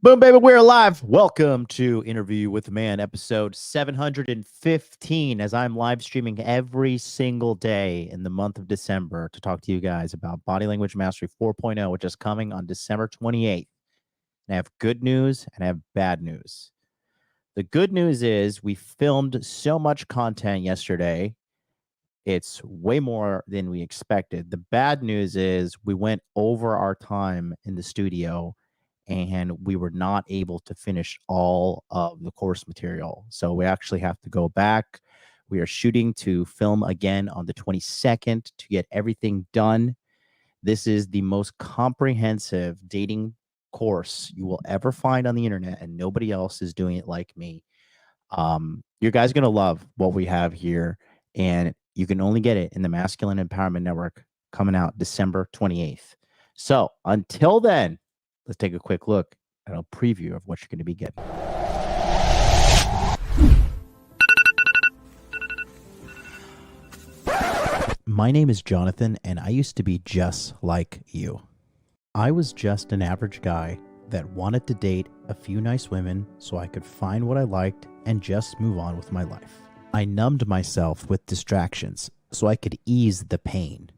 Boom, baby, we're live. Welcome to Interview with the Man, episode 715, as I'm live streaming every single day in the month of December to talk to you guys about Body Language Mastery 4.0, which is coming on December 28th. And I have good news and I have bad news. The good news is we filmed so much content yesterday. It's way more than we expected. The bad news is we went over our time in the studio and we were not able to finish all of the course material. So we actually have to go back. We are shooting to film again on the 22nd to get everything done. This is the most comprehensive dating course you will ever find on the internet, and nobody else is doing it like me. You guys are going to love what we have here, and you can only get it in the Masculine Empowerment Network coming out December 28th. So until then, let's take a quick look at a preview of what you're going to be getting. My name is Jonathan, and I used to be just like you. I was just an average guy that wanted to date a few nice women so I could find what I liked and just move on with my life. I numbed myself with distractions so I could ease the pain.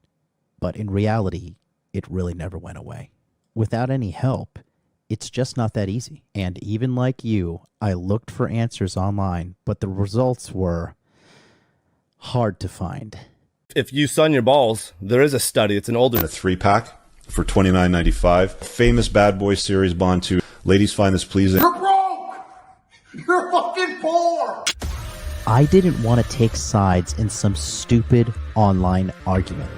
But in reality, it really never went away. Without any help, it's just not that easy. And even like you, I looked for answers online, but the results were hard to find. If you sun your balls, there is a study. It's an older a 3-pack for $29.95. Famous Bad Boy Series Bond 2. Ladies find this pleasing. You're broke! You're fucking poor! I didn't want to take sides in some stupid online argument.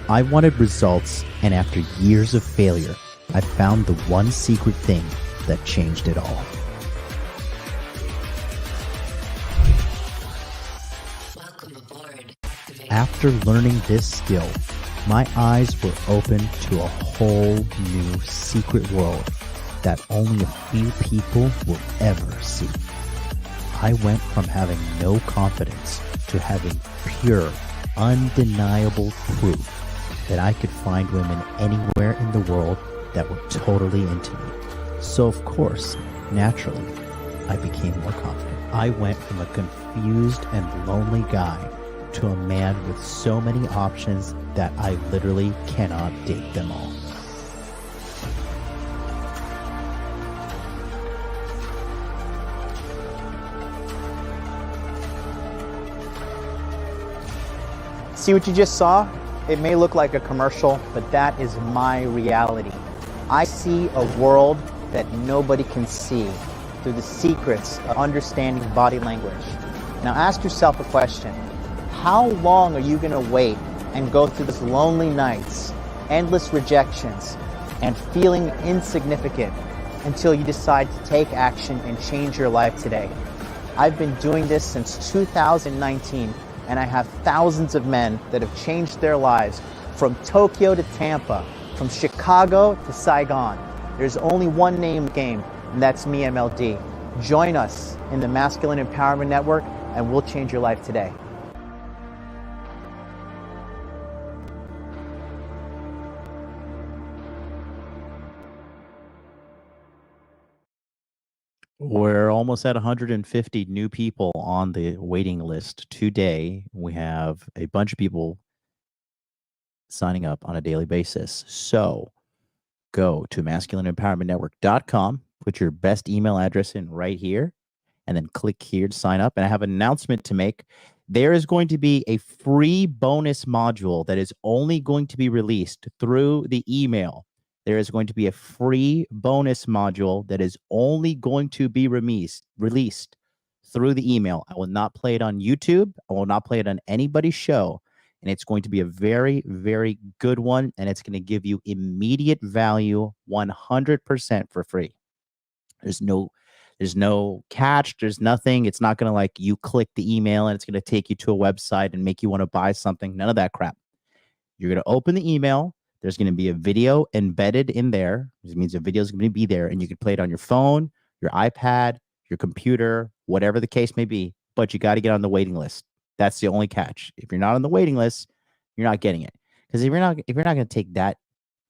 I wanted results, and after years of failure, I found the one secret thing that changed it all. Welcome aboard. After learning this skill, my eyes were open to a whole new secret world that only a few people will ever see. I went from having no confidence to having pure, undeniable proof that I could find women anywhere in the world that were totally into me. So of course, naturally, I became more confident. I went from a confused and lonely guy to a man with so many options that I literally cannot date them all. See what you just saw? It may look like a commercial, but that is my reality. I see a world that nobody can see through the secrets of understanding body language. Now ask yourself a question. How long are you going to wait and go through these lonely nights, endless rejections, and feeling insignificant until you decide to take action and change your life today? I've been doing this since 2019. And I have thousands of men that have changed their lives from Tokyo to Tampa, from Chicago to Saigon. There's only one name game, and that's me, MLD. Join us in the Masculine Empowerment Network, and we'll change your life today. We're almost at 150 new people on the waiting list today. We have a bunch of people signing up on a daily basis. So go to masculineempowermentnetwork.com, put your best email address in right here, and then click here to sign up. And I have an announcement to make. There is going to be a free bonus module that is only going to be released through the email. There is going to be a free bonus module that is only going to be released through the email. I will not play it on YouTube. I will not play it on anybody's show. And it's going to be a very, very good one. And it's going to give you immediate value 100% for free. There's no catch. There's nothing. It's not going to like you click the email and it's going to take you to a website and make you want to buy something. None of that crap. You're going to open the email. There's going to be a video embedded in there. This means the video is going to be there, and you can play it on your phone, your iPad, your computer, whatever the case may be. But you got to get on the waiting list. That's the only catch. If you're not on the waiting list, you're not getting it. Because if you're not going to take that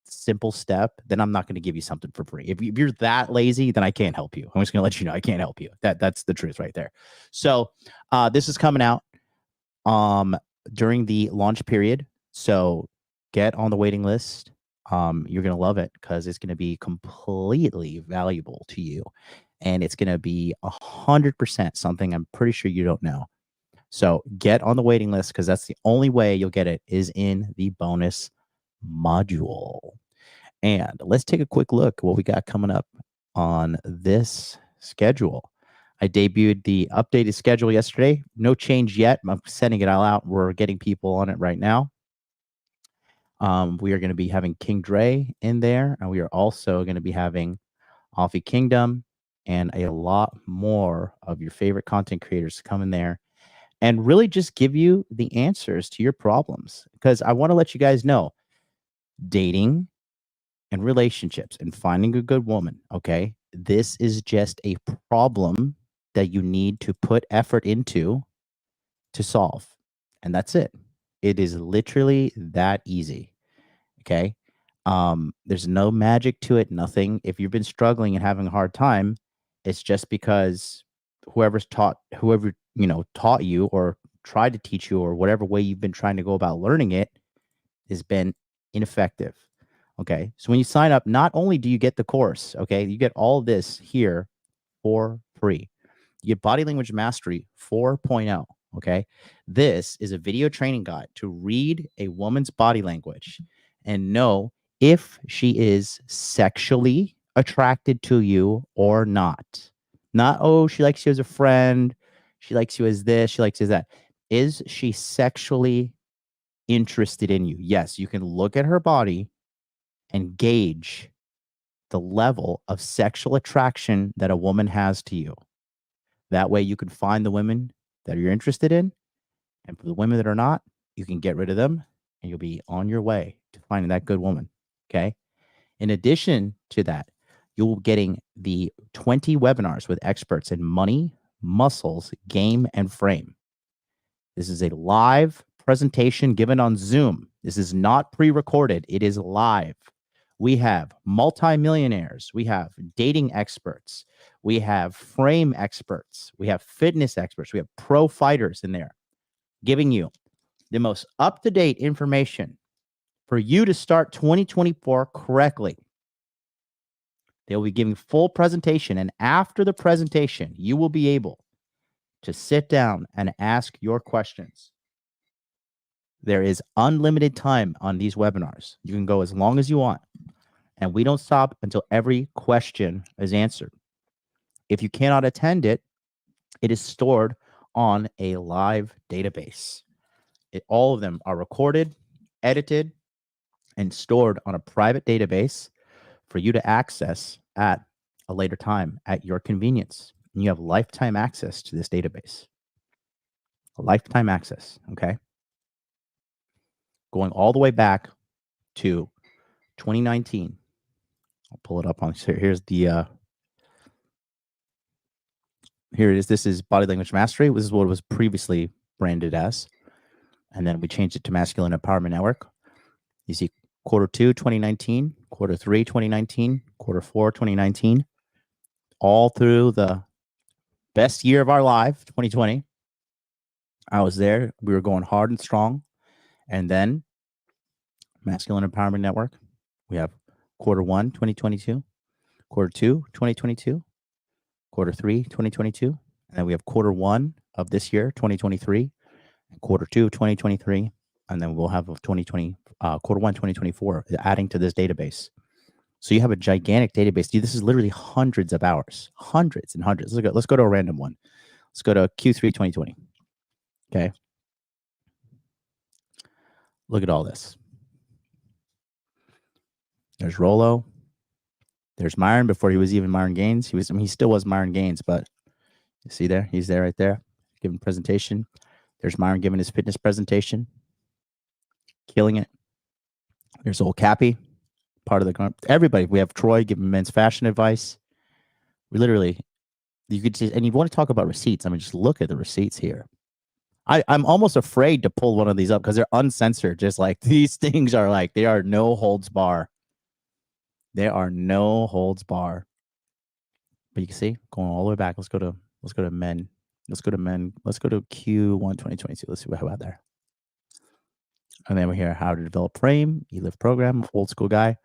simple step, then I'm not going to give you something for free. If you're that lazy, then I can't help you. I'm just going to let you know I can't help you. That's the truth right there. So this is coming out during the launch period. So get on the waiting list. You're going to love it because it's going to be completely valuable to you. And it's going to be 100% something I'm pretty sure you don't know. So get on the waiting list because that's the only way you'll get it is in the bonus module. And let's take a quick look at what we got coming up on this schedule. I debuted the updated schedule yesterday. No change yet. I'm sending it all out. We're getting people on it right now. We are going to be having King Dre in there, and we are also going to be having Alfie Kingdom and a lot more of your favorite content creators come in there and really just give you the answers to your problems. Because I want to let you guys know, dating and relationships and finding a good woman, okay? This is just a problem that you need to put effort into to solve. And that's it. It is literally that easy, okay? There's no magic to it, nothing. If you've been struggling and having a hard time, it's just because whoever taught you or tried to teach you or whatever way you've been trying to go about learning it has been ineffective. Okay. So when you sign up, not only do you get the course, okay, you get all of this here for free. You get Body Language Mastery 4.0. Okay. This is a video training guide to read a woman's body language and know if she is sexually attracted to you or not. Not, oh, she likes you as a friend. She likes you as this. She likes you as that. Is she sexually interested in you? Yes, you can look at her body and gauge the level of sexual attraction that a woman has to you. That way you can find the women that you're interested in. And for the women that are not, you can get rid of them and you'll be on your way to finding that good woman. Okay. In addition to that, you'll be getting the 20 webinars with experts in money, muscles, game, and frame. This is a live presentation given on Zoom. This is not pre-recorded. It is live. We have multimillionaires. We have dating experts. We have frame experts. We have fitness experts. We have pro fighters in there giving you the most up-to-date information for you to start 2024 correctly. They'll be giving full presentation, and after the presentation, you will be able to sit down and ask your questions. There is unlimited time on these webinars. You can go as long as you want, and we don't stop until every question is answered. If you cannot attend it, it is stored on a live database. All of them are recorded, edited, and stored on a private database for you to access at a later time at your convenience. And you have lifetime access to this database. Lifetime access, okay? Going all the way back to 2019. I'll pull it up on here. Here's the here it is. This is Body Language Mastery. This is what it was previously branded as. And then we changed it to Masculine Empowerment Network. You see quarter 2, 2019, quarter 3, 2019, quarter 4, 2019, all through the best year of our life, 2020. I was there. We were going hard and strong. And then Masculine Empowerment Network. We have quarter 1, 2022, quarter 2, 2022, quarter 3, 2022. And then we have quarter 1 of this year, 2023, and quarter 2, 2023. And then we'll have quarter 1, 2024, adding to this database. So you have a gigantic database. Dude, this is literally hundreds of hours, hundreds and hundreds. Let's go to a random one. Let's go to Q3 2020. Okay. Look at all this. There's Rolo. There's Myron before he was even Myron Gaines. He still was Myron Gaines, but you see there? He's there right there, giving presentation. There's Myron giving his fitness presentation. Killing it. There's old Cappy, part of the everybody. We have Troy giving men's fashion advice. We literally, you could just, and you want to talk about receipts. I mean, just look at the receipts here. I'm almost afraid to pull one of these up because they're uncensored. Just like these things are like, they are no holds bar. There are no holds bar. But you can see going all the way back. Let's go to men. Let's go to men. Let's go to Q1 2022. Let's see what about there. And then we're here how to develop frame, e-lift program, old school guy,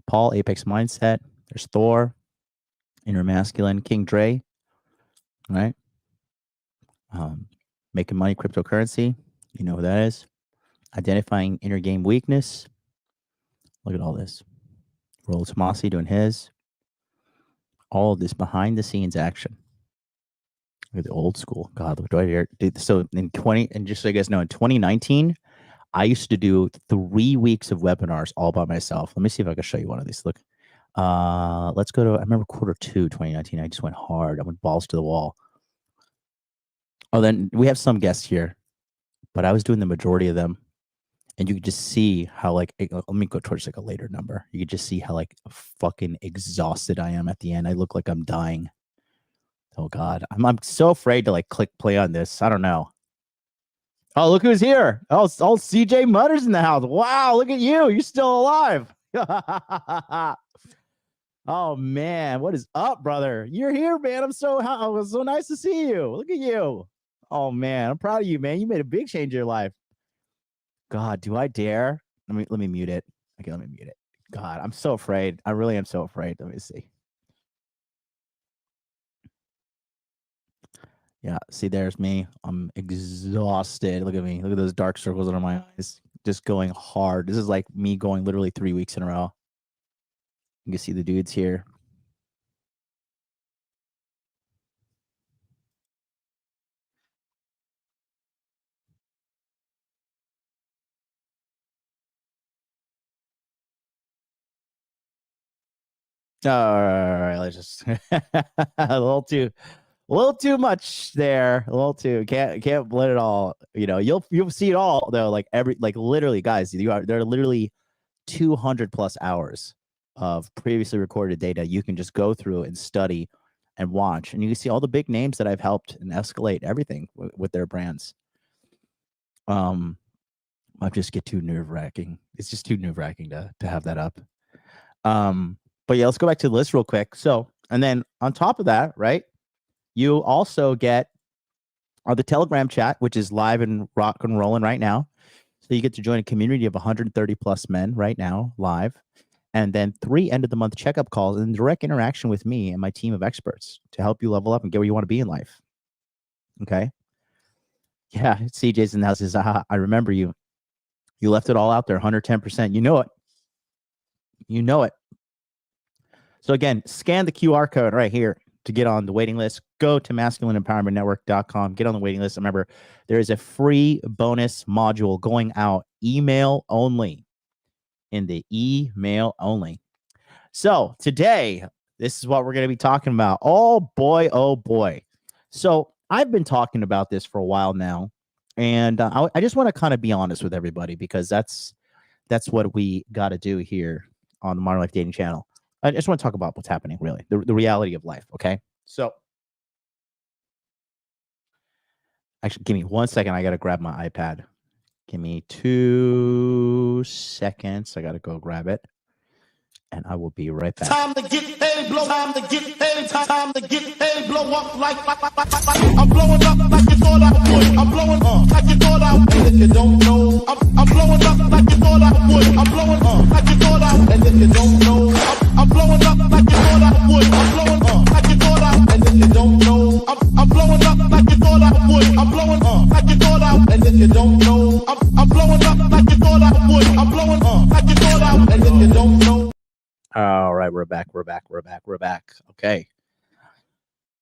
Paul, Apex mindset. There's Thor, inner masculine, King Dre, right? Making money, cryptocurrency. You know who that is. Identifying inner game weakness. Look at all this. Rollo Tomasi doing his. All of this behind the scenes action. Look at the old school. God, look right here. Dude, so in 20, and just so you guys know, in 2019, I used to do 3 weeks of webinars all by myself. Let me see if I can show you one of these. Look, let's go to, I remember Q2 2019. I just went hard. I went balls to the wall. Oh, then we have some guests here, but I was doing the majority of them. And you could just see how, like, let me go towards like a later number. You could just see how like fucking exhausted I am at the end. I look like I'm dying. Oh God, I'm so afraid to like click play on this. I don't know. Oh, look who's here. Oh, CJ Mutter's in the house. Wow, look at you. You're still alive. Oh man, what is up, brother? You're here, man. It was so nice to see you. Look at you. Oh man, I'm proud of you, man. You made a big change in your life. God, do I dare? Let me mute it. Okay, let me mute it. God, I'm so afraid. I really am so afraid. Let me see. Yeah, see, there's me. I'm exhausted. Look at me. Look at those dark circles under my eyes. Just going hard. This is like me going literally 3 weeks in a row. You can see the dudes here. All right, let's just a little too much there. A little too can't let it all. You know, you'll see it all though. Like literally, guys, there are literally 200 plus hours of previously recorded data you can just go through and study and watch, and you can see all the big names that I've helped and escalate everything with their brands. I just get too nerve-wracking. It's just too nerve-wracking to have that up. But yeah, let's go back to the list real quick. So, and then on top of that, right, you also get the Telegram chat, which is live and rock and rolling right now. So you get to join a community of 130 plus men right now, live. And then 3 end of the month checkup calls and direct interaction with me and my team of experts to help you level up and get where you want to be in life. Okay. Yeah. CJ's in the house. Says, I remember you. You left it all out there, 110%. You know it. You know it. So again, scan the QR code right here to get on the waiting list. Go to masculineempowermentnetwork.com. Get on the waiting list. Remember, there is a free bonus module going out, email only. In the email only. So today, this is what we're going to be talking about. Oh boy, oh boy. So I've been talking about this for a while now, and I just want to kind of be honest with everybody because that's what we got to do here on the Modern Life Dating channel. I just want to talk about what's happening, really, the reality of life. Okay, so actually, give me 1 second. I got to grab my iPad. Give me 2 seconds. I got to go grab it. And I will be right back. Time to get paid, blow. Time to get paid. Time to get paid, blow up like I'm blowing up like you thought I would. I'm blowing up like you thought I would. If you don't know, I'm blowing up like you thought I would. I'm blowing up like you thought I would. And if you don't know, I'm blowing up like you thought I would. I'm blowing up like you thought I would. And if you don't know, I'm blowing up like you thought I would. I'm blowing up like you thought I would. And if you don't know, I'm blowing up like you thought I would. I'm blowing up like you thought I would. And if you don't know. All right, we're back. Okay.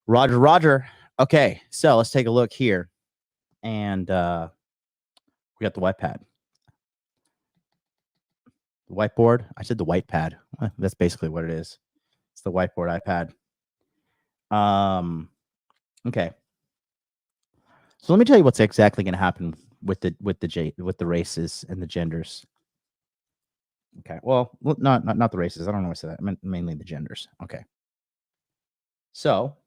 Roger. Okay, so let's take a look here. And we got the white pad. The whiteboard. I said the white pad. That's basically what it is. It's the whiteboard iPad. Okay. So let me tell you what's exactly going to happen with the races and the genders. Okay. Well, not the races. I don't know why I said that. I meant mainly the genders. Okay. So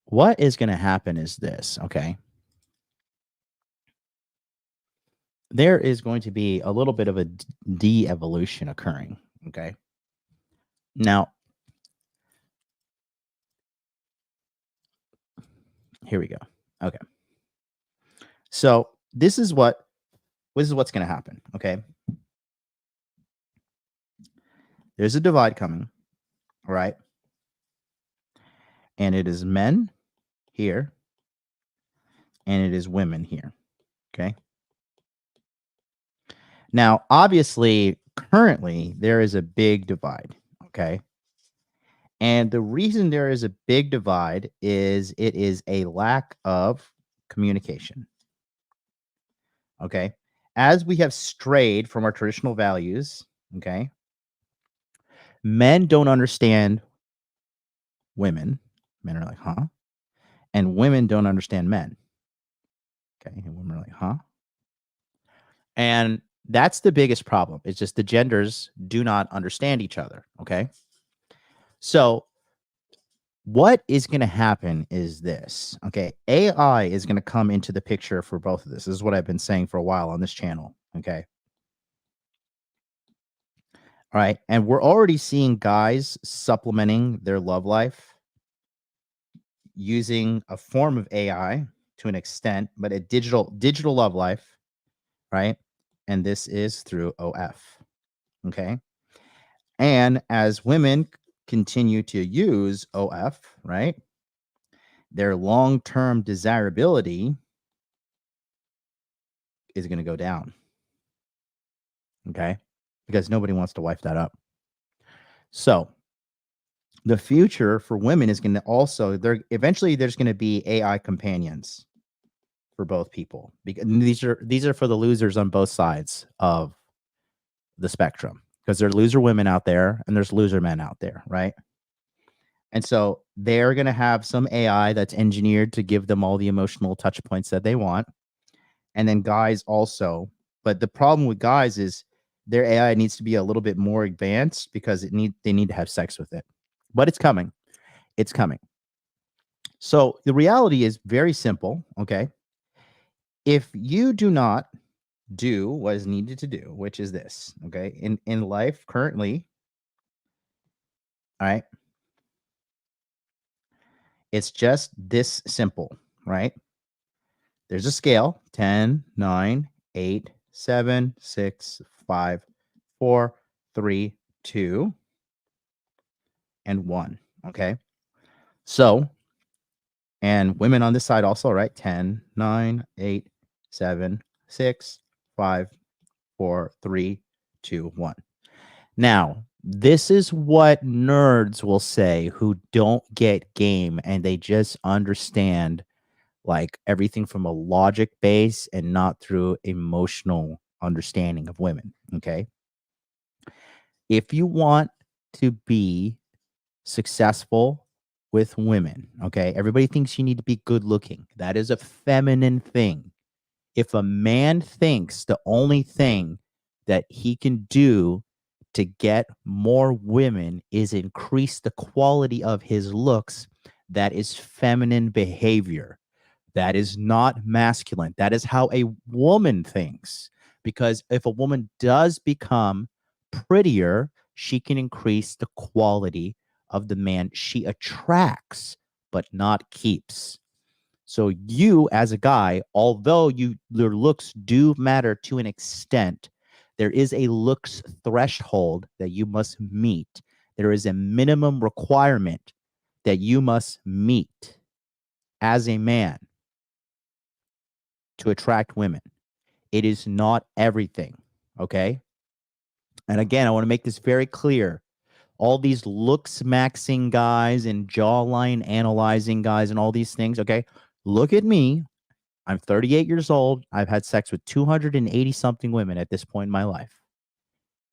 what is going to happen is this. Okay. there is going to be a little bit of a de-evolution occurring. Okay. Now, here we go. Okay. So this is what's going to happen. Okay. There's a divide coming, right? And it is men here, and it is women here. Okay. Now, obviously, currently, there is a big divide. Okay. And the reason there is a big divide is it is a lack of communication. Okay. As we have strayed from our traditional values, okay, men don't understand women. Men are like, huh? And women don't understand men. Okay. And women are like, huh? And that's the biggest problem. It's just the genders do not understand each other. Okay. So what is going to happen is this. Okay. AI is going to come into the picture for both of this. This is what I've been saying for a while on this channel. Okay. All right. And we're already seeing guys supplementing their love life using a form of AI to an extent, but a digital love life. Right. And this is through OF. Okay. And as women continue to use OF, right, their long-term desirability is going to go down. Okay. Because nobody wants to wipe that up. So the future for women is going to also, eventually there's going to be AI companions for both people. Because these are for the losers on both sides of the spectrum. Because there's loser women out there and there's loser men out there, right? And so they're going to have some AI that's engineered to give them all the emotional touch points that they want. And then guys also. But the problem with guys is their AI needs to be a little bit more advanced because they need to have sex with it. But it's coming. It's coming. So the reality is very simple, okay? If you do not do what is needed to do, which is this, okay? In life currently, all right? It's just this simple, right? There's a scale, 10, 9, 8, 7, 6, 5, 4, 3, 2, and 1, okay? So, and women on this side also, right? 10, 9, 8, 7, 6, 5, 4, 3, 2, 1. Now, this is what nerds will say who don't get game and they just understand like everything from a logic base and not through emotional understanding of women. Okay. If you want to be successful with women, okay, everybody thinks you need to be good looking. That is a feminine thing. If a man thinks the only thing that he can do to get more women is increase the quality of his looks, that is feminine behavior. That is not masculine. That is how a woman thinks. Because if a woman does become prettier, she can increase the quality of the man she attracts, but not keeps. So you as a guy, although your looks do matter to an extent, there is a looks threshold that you must meet. There is a minimum requirement that you must meet as a man to attract women. It is not everything, okay? And again, I want to make this very clear. All these looks maxing guys and jawline analyzing guys and all these things, okay? Look at me. I'm 38 years old. I've had sex with 280 something women at this point in my life.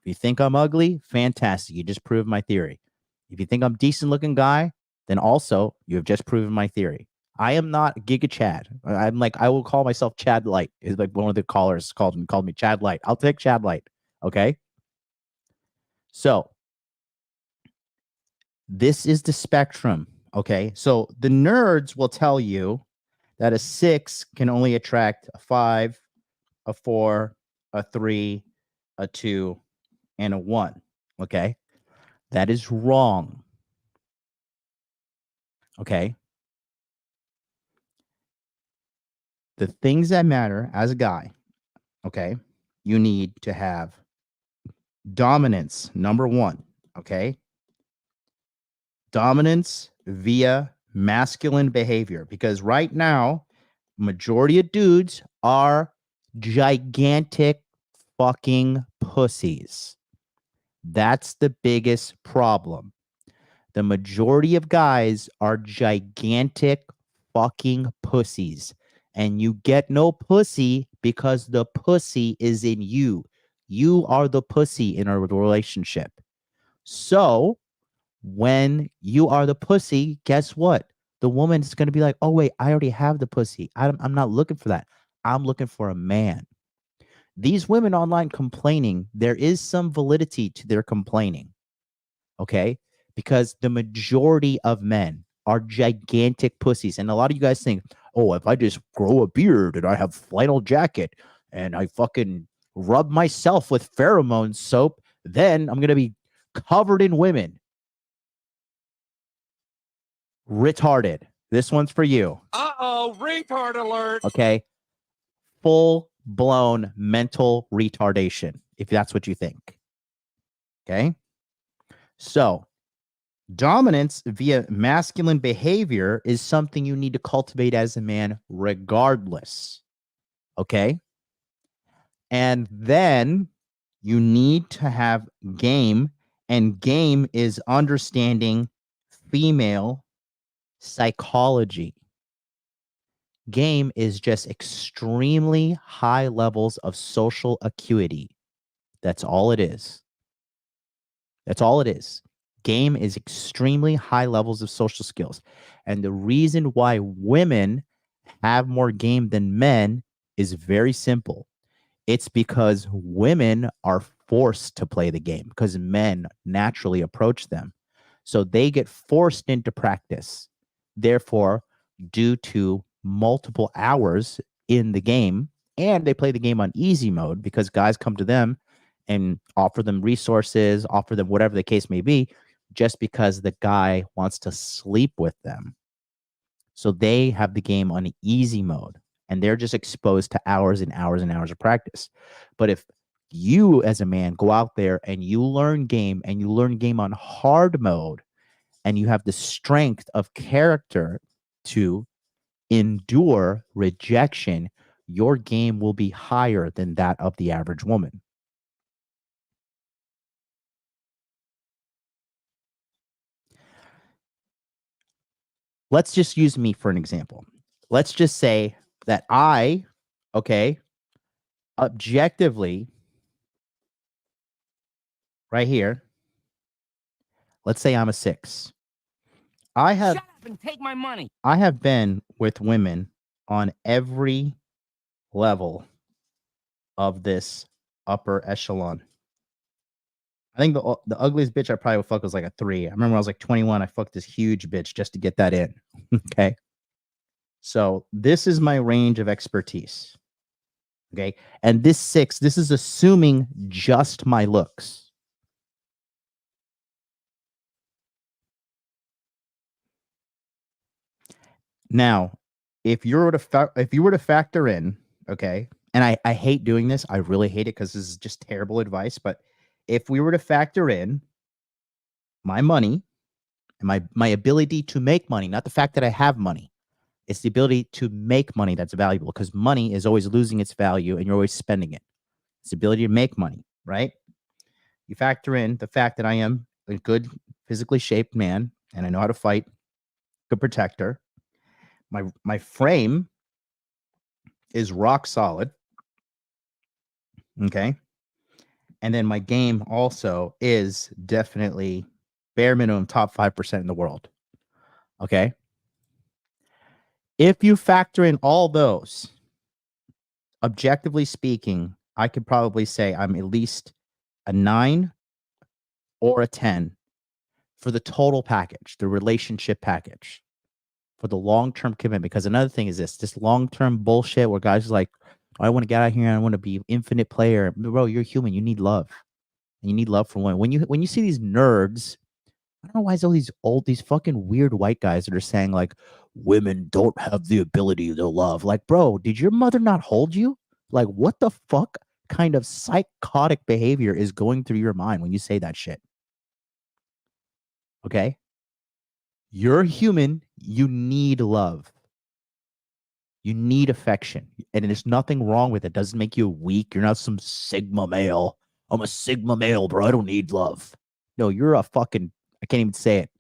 If you think I'm ugly, fantastic. You just proved my theory. If you think I'm a decent looking guy, then also you have just proven my theory. I am not Giga Chad. I'm like, I will call myself Chad Light. Is like one of the callers called me Chad Light. I'll take Chad Light. Okay. So this is the spectrum. Okay. So the nerds will tell you that a 6 can only attract a 5, a 4, a 3, a 2, and a 1. Okay? That is wrong. Okay? The things that matter as a guy, okay? You need to have dominance, number 1, okay? Dominance via masculine behavior, because right now majority of dudes are gigantic fucking pussies. That's the biggest problem. The majority of guys are gigantic fucking pussies, and you get no pussy because the pussy is in you. You are the pussy in a relationship. So when you are the pussy, guess what? The woman is going to be like, oh, wait, I already have the pussy. I'm not looking for that. I'm looking for a man. These women online complaining, there is some validity to their complaining. Okay? Because the majority of men are gigantic pussies. And a lot of you guys think, oh, if I just grow a beard and I have flannel jacket and I fucking rub myself with pheromone soap, then I'm going to be covered in women. Retarded. This one's for you. Uh-oh, retard alert. Okay. Full blown mental retardation, if that's what you think. Okay. So, dominance via masculine behavior is something you need to cultivate as a man, regardless. Okay. And then you need to have game, and game is understanding female psychology. Game is just extremely high levels of social acuity. That's all it is. That's all it is. Game is extremely high levels of social skills. And the reason why women have more game than men is very simple. It's because women are forced to play the game because men naturally approach them. So they get forced into practice. Therefore, due to multiple hours in the game, and they play the game on easy mode because guys come to them and offer them resources, offer them whatever the case may be, just because the guy wants to sleep with them. So they have the game on easy mode, and they're just exposed to hours and hours and hours of practice. But if you as a man go out there and you learn game, and you learn game on hard mode, and you have the strength of character to endure rejection, your game will be higher than that of the average woman. Let's just use me for an example. Let's just say that I, okay, objectively, right here, let's say I'm a 6. Shut up and take my money. I have been with women on every level of this upper echelon. I think the ugliest bitch I probably would fuck was like a 3. I remember when I was like 21, I fucked this huge bitch just to get that in. Okay. So this is my range of expertise. Okay. And this 6, this is assuming just my looks. Now, if you were to factor in, okay, and I hate doing this, I really hate it because this is just terrible advice, but if we were to factor in my money and my ability to make money, not the fact that I have money, it's the ability to make money that's valuable, because money is always losing its value and you're always spending it. It's the ability to make money, right? You factor in the fact that I am a good physically shaped man and I know how to fight, good protector. My frame is rock solid. Okay. And then my game also is definitely bare minimum top 5% in the world. Okay. If you factor in all those, objectively speaking, I could probably say I'm at least a 9 or a 10 for the total package, the relationship package, for the long-term commitment. Because another thing is this long-term bullshit where guys are like, I want to get out here and I want to be infinite player. Bro, you're human. You need love. And you need love from women. When you see these nerds, I don't know why it's all these fucking weird white guys that are saying like women don't have the ability to love. Like, bro, did your mother not hold you? Like, what the fuck kind of psychotic behavior is going through your mind when you say that shit? Okay? You're human. You need love. You need affection. And there's nothing wrong with it. It doesn't make you weak. You're not some Sigma male. I'm a Sigma male, bro. I don't need love. No, you're a fucking, I can't even say it,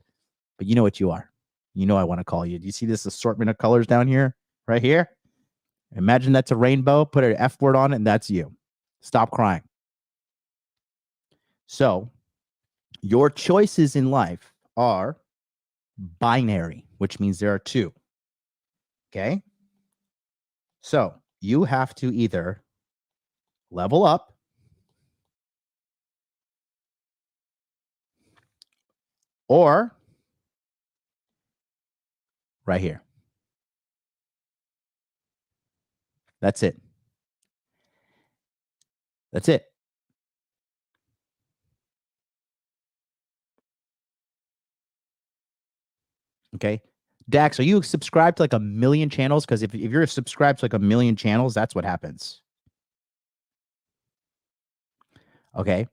but you know what you are. You know I want to call you. Do you see this assortment of colors down here? Right here? Imagine that's a rainbow. Put an F word on it, and that's you. Stop crying. So, your choices in life are binary, which means there are two. Okay? So, you have to either level up or right here. That's it. That's it. Okay. Dax, are you subscribed to like 1 million channels? Because if you're subscribed to like 1 million channels, that's what happens. Okay.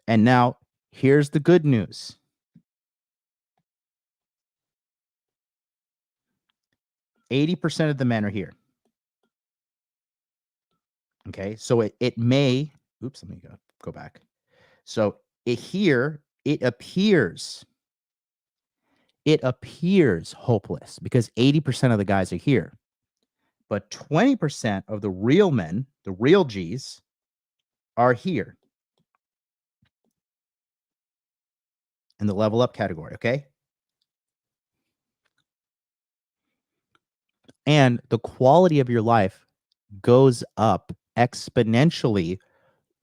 And now here's the good news. %80 of the men are here. Okay. So it may, oops, let me go back. So it appears hopeless because 80% of the guys are here. But 20% of the real men, the real G's, are here in the level up category, okay? And the quality of your life goes up exponentially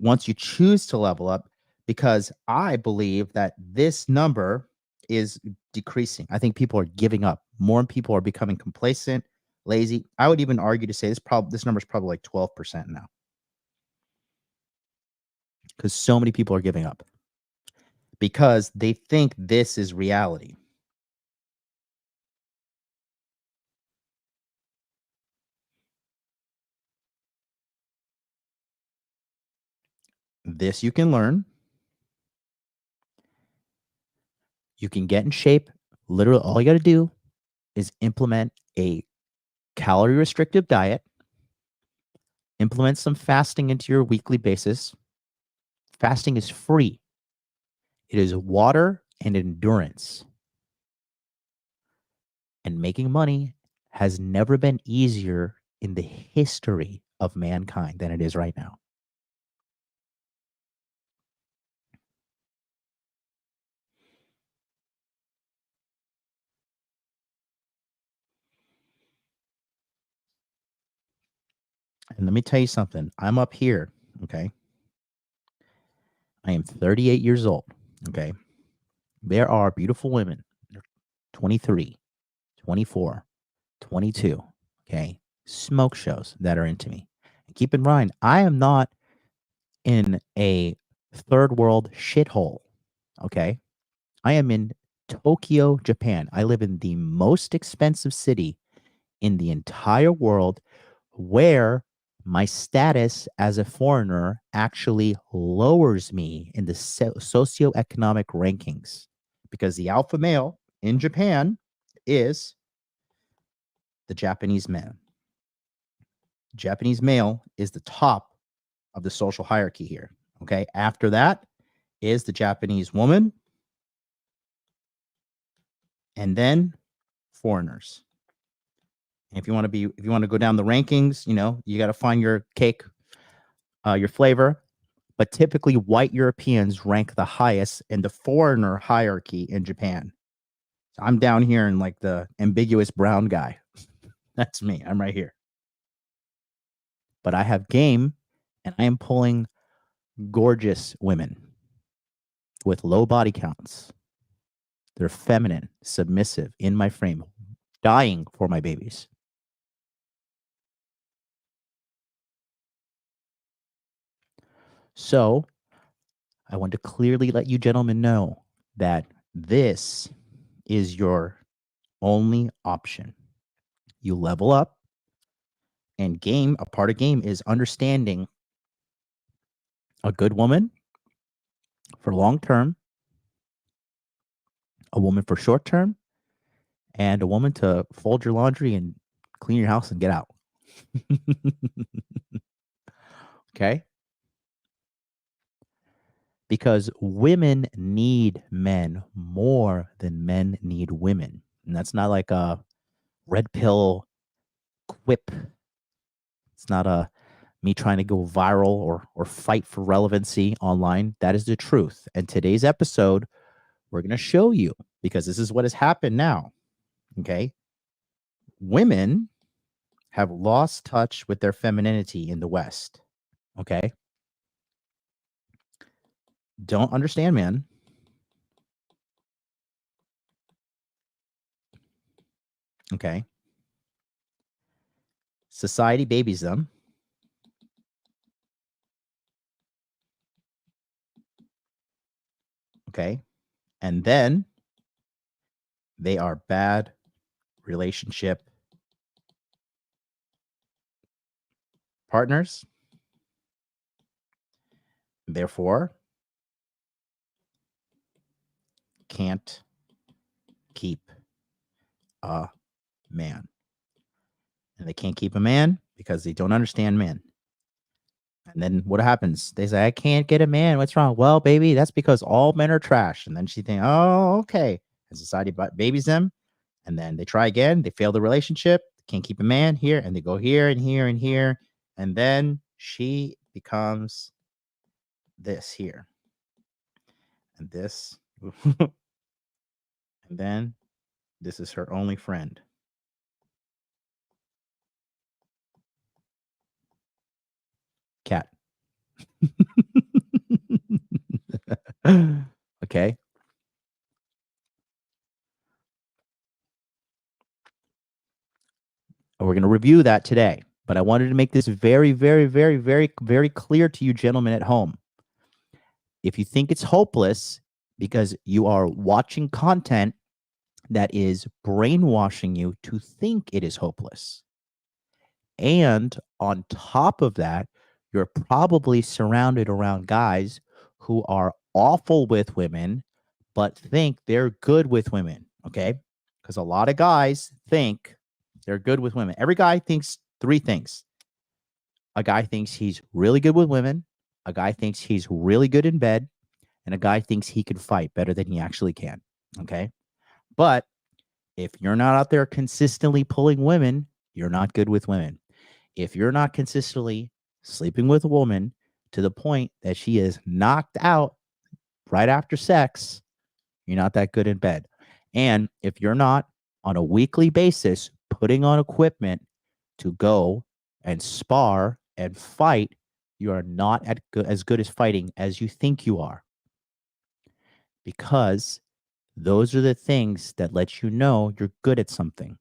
once you choose to level up, because I believe that this number is decreasing. I think people are giving up. More people are becoming complacent, lazy. I would even argue to say this number is probably like 12% now, because so many people are giving up because they think this is reality. This you can learn. You can get in shape. Literally, all you got to do is implement a calorie restrictive diet, implement some fasting into your weekly basis. Fasting is free. It is water and endurance. And making money has never been easier in the history of mankind than it is right now. And let me tell you something. I'm up here, okay? I am 38 years old, okay? There are beautiful women, 23, 24, 22, okay? Smoke shows that are into me. And keep in mind, I am not in a third world shithole, okay? I am in Tokyo, Japan. I live in the most expensive city in the entire world, where my status as a foreigner actually lowers me in the socioeconomic rankings, because the alpha male in Japan is the Japanese man. Japanese male is the top of the social hierarchy here. Okay. After that is the Japanese woman, and then foreigners. And if you want to go down the rankings, you got to find your cake, your flavor. But typically, white Europeans rank the highest in the foreigner hierarchy in Japan. So I'm down here in like the ambiguous brown guy. That's me. I'm right here. But I have game, and I am pulling gorgeous women with low body counts. They're feminine, submissive, in my frame, dying for my babies. So I want to clearly let you gentlemen know that this is your only option. You level up, and a part of game is understanding a good woman for long term, a woman for short term, and a woman to fold your laundry and clean your house and get out. Okay? Because women need men more than men need women. And that's not like a red pill quip. It's not me trying to go viral or fight for relevancy online. That is the truth. And today's episode, we're going to show you, because this is what has happened now. Okay? Women have lost touch with their femininity in the West. Okay? Don't understand men. Okay? Society babies them. Okay? And then they are bad relationship partners. Therefore, can't keep a man. And they can't keep a man because they don't understand men. And then what happens? They say, I can't get a man. What's wrong? Well, baby, that's because all men are trash. And then she thinks, oh, okay. And society babies them. And then they try again. They fail the relationship. Can't keep a man here. And they go here and here and here. And then she becomes this here. And this. And then this is her only friend. Cat. Okay. We're going to review that today, but I wanted to make this very, very, very, very, very clear to you gentlemen at home. If you think it's hopeless because you are watching content that is brainwashing you to think it is hopeless, and on top of that, you're probably surrounded around guys who are awful with women, but think they're good with women, okay? Because a lot of guys think they're good with women. Every guy thinks three things. A guy thinks he's really good with women. A guy thinks he's really good in bed. And a guy thinks he can fight better than he actually can, okay? But if you're not out there consistently pulling women, you're not good with women. If you're not consistently sleeping with a woman to the point that she is knocked out right after sex, you're not that good in bed. And if you're not on a weekly basis putting on equipment to go and spar and fight, you are not as good as fighting as you think you are. Because those are the things that let you know you're good at something.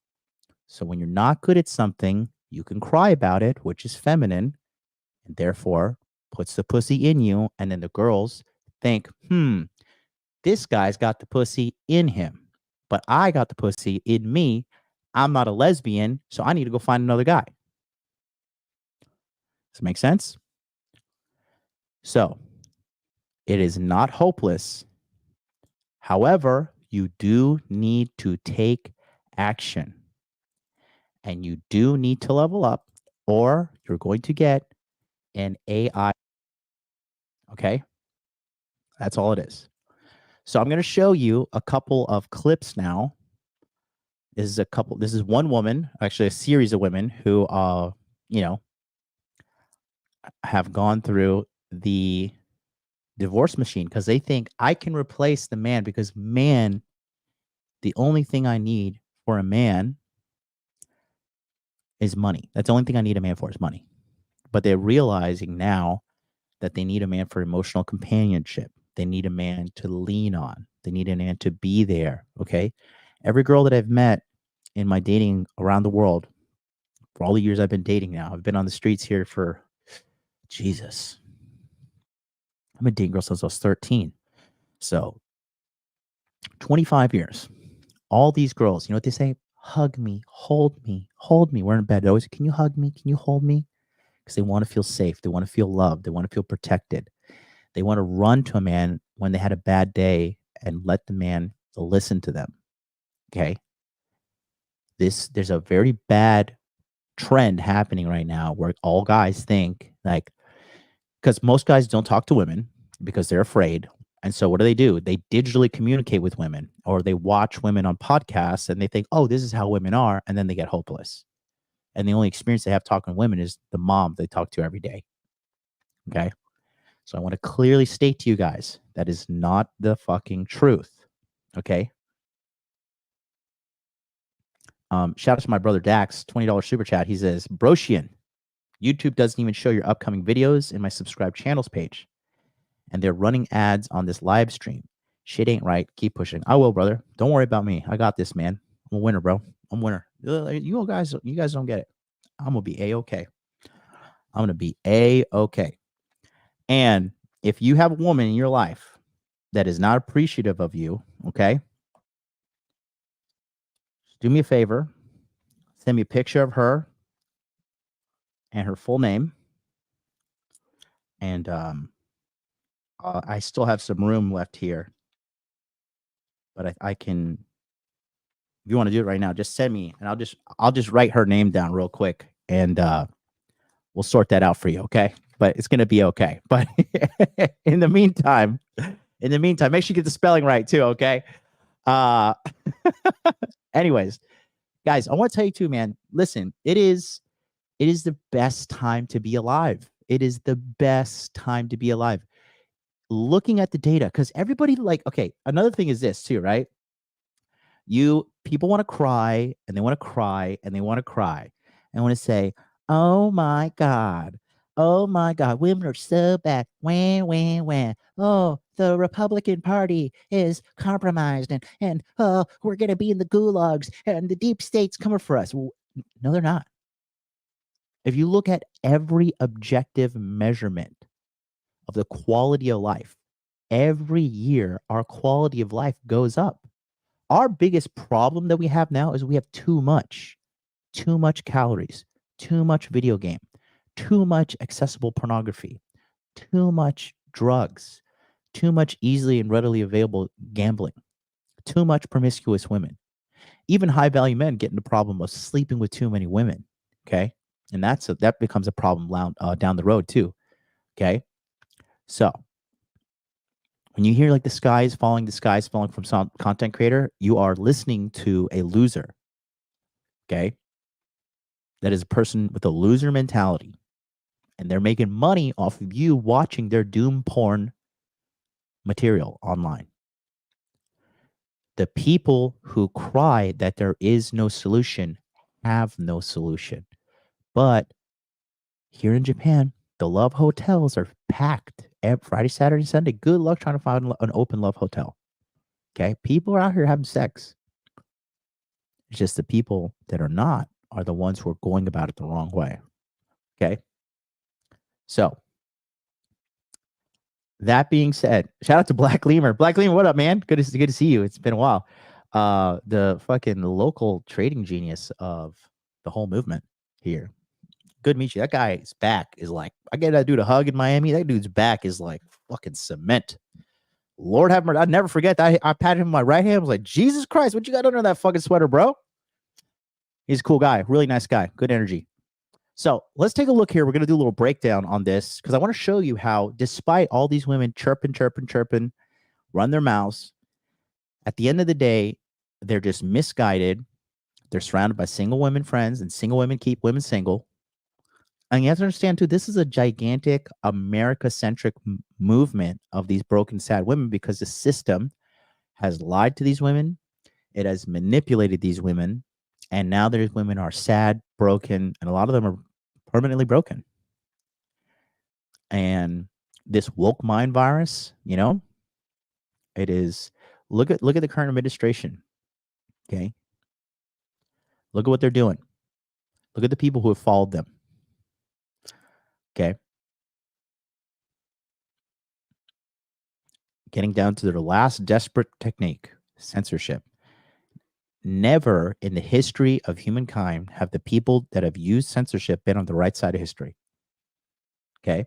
So when you're not good at something, you can cry about it, which is feminine, and therefore puts the pussy in you. And then the girls think, this guy's got the pussy in him, but I got the pussy in me. I'm not a lesbian, so I need to go find another guy. Does it make sense? So it is not hopeless. However, you do need to take action. And you do need to level up, or you're going to get an AI. Okay? That's all it is. So I'm going to show you a couple of clips now. This is one woman, actually a series of women who, have gone through the divorce machine because they think I can replace the man because the only thing I need for a man is money. That's the only thing I need a man for is money. But they're realizing now that they need a man for emotional companionship. They need a man to lean on. They need a man to be there. Okay. Every girl that I've met in my dating around the world, for all the years I've been dating now, I've been on the streets here for I've been dating girls since I was 13. So 25 years. All these girls, you know what they say? Hug me, hold me, hold me. We're in bed. They always, can you hug me? Can you hold me? Because they want to feel safe. They want to feel loved. They want to feel protected. They want to run to a man when they had a bad day and let the man listen to them. Okay. There's a very bad trend happening right now where all guys think like, because most guys don't talk to women because they're afraid. And so what do? They digitally communicate with women, or they watch women on podcasts and they think, oh, this is how women are. And then they get hopeless. And the only experience they have talking to women is the mom they talk to every day. Okay. So I want to clearly state to you guys, that is not the fucking truth. Okay. Shout out to my brother Dax, $20 super chat. He says, Broshian, YouTube doesn't even show your upcoming videos in my subscribe channels page. And they're running ads on this live stream. Shit ain't right. Keep pushing. I will, brother. Don't worry about me. I got this, man. I'm a winner, bro. I'm a winner. You guys don't get it. I'm gonna be A-okay. I'm gonna be A-okay. And if you have a woman in your life that is not appreciative of you, okay, do me a favor. Send me a picture of her and her full name. And I still have some room left here. But I can, if you want to do it right now, just send me, and I'll just write her name down real quick, and we'll sort that out for you, okay? But it's gonna be okay. But in the meantime, make sure you get the spelling right too, okay? Anyways, guys, I want to tell you too, man. Listen, it is the best time to be alive. It is the best time to be alive. Looking at the data, because everybody okay, another thing is this too, right? People want to cry and they want to cry and they want to cry and want to say, oh my God, women are so bad. When. Oh, the Republican Party is compromised and oh, we're going to be in the gulags and the deep state's coming for us. Well, no, they're not. If you look at every objective measurement of the quality of life, every year our quality of life goes up. Our biggest problem that we have now is we have too much calories, too much video game, too much accessible pornography, too much drugs, too much easily and readily available gambling, too much promiscuous women. Even high value men get in the problem of sleeping with too many women. Okay. And that becomes a problem down the road too. Okay. So when you hear like the sky is falling from some content creator, you are listening to a loser. Okay. That is a person with a loser mentality. And they're making money off of you watching their doom porn material online. The people who cry that there is no solution have no solution. But here in Japan, the love hotels are packed every Friday, Saturday, Sunday. Good luck trying to find an open love hotel. Okay. People are out here having sex. It's just the people that are not are the ones who are going about it the wrong way. Okay. So that being said, shout out to Black Lemur. Black Lemur, what up, man? Good to see you. It's been a while. The fucking local trading genius of the whole movement here. Good to meet you. That guy's back is like, I gave that dude a hug in Miami. That dude's back is like fucking cement. Lord have mercy. I'd never forget that. I patted him on my right hand. I was like, Jesus Christ, what you got under that fucking sweater, bro? He's a cool guy. Really nice guy. Good energy. So let's take a look here. We're going to do a little breakdown on this because I want to show you how, despite all these women chirping, run their mouths, at the end of the day, they're just misguided. They're surrounded by single women friends, and single women keep women single. And you have to understand, too, this is a gigantic America-centric movement of these broken, sad women because the system has lied to these women. It has manipulated these women. And now these women are sad, broken, and a lot of them are permanently broken. And this woke mind virus, you know, it is, look at the current administration. Okay. Look at what they're doing. Look at the people who have followed them. Okay. getting down to their last desperate technique, censorship. Never in the history of humankind have the people that have used censorship been on the right side of history. Okay.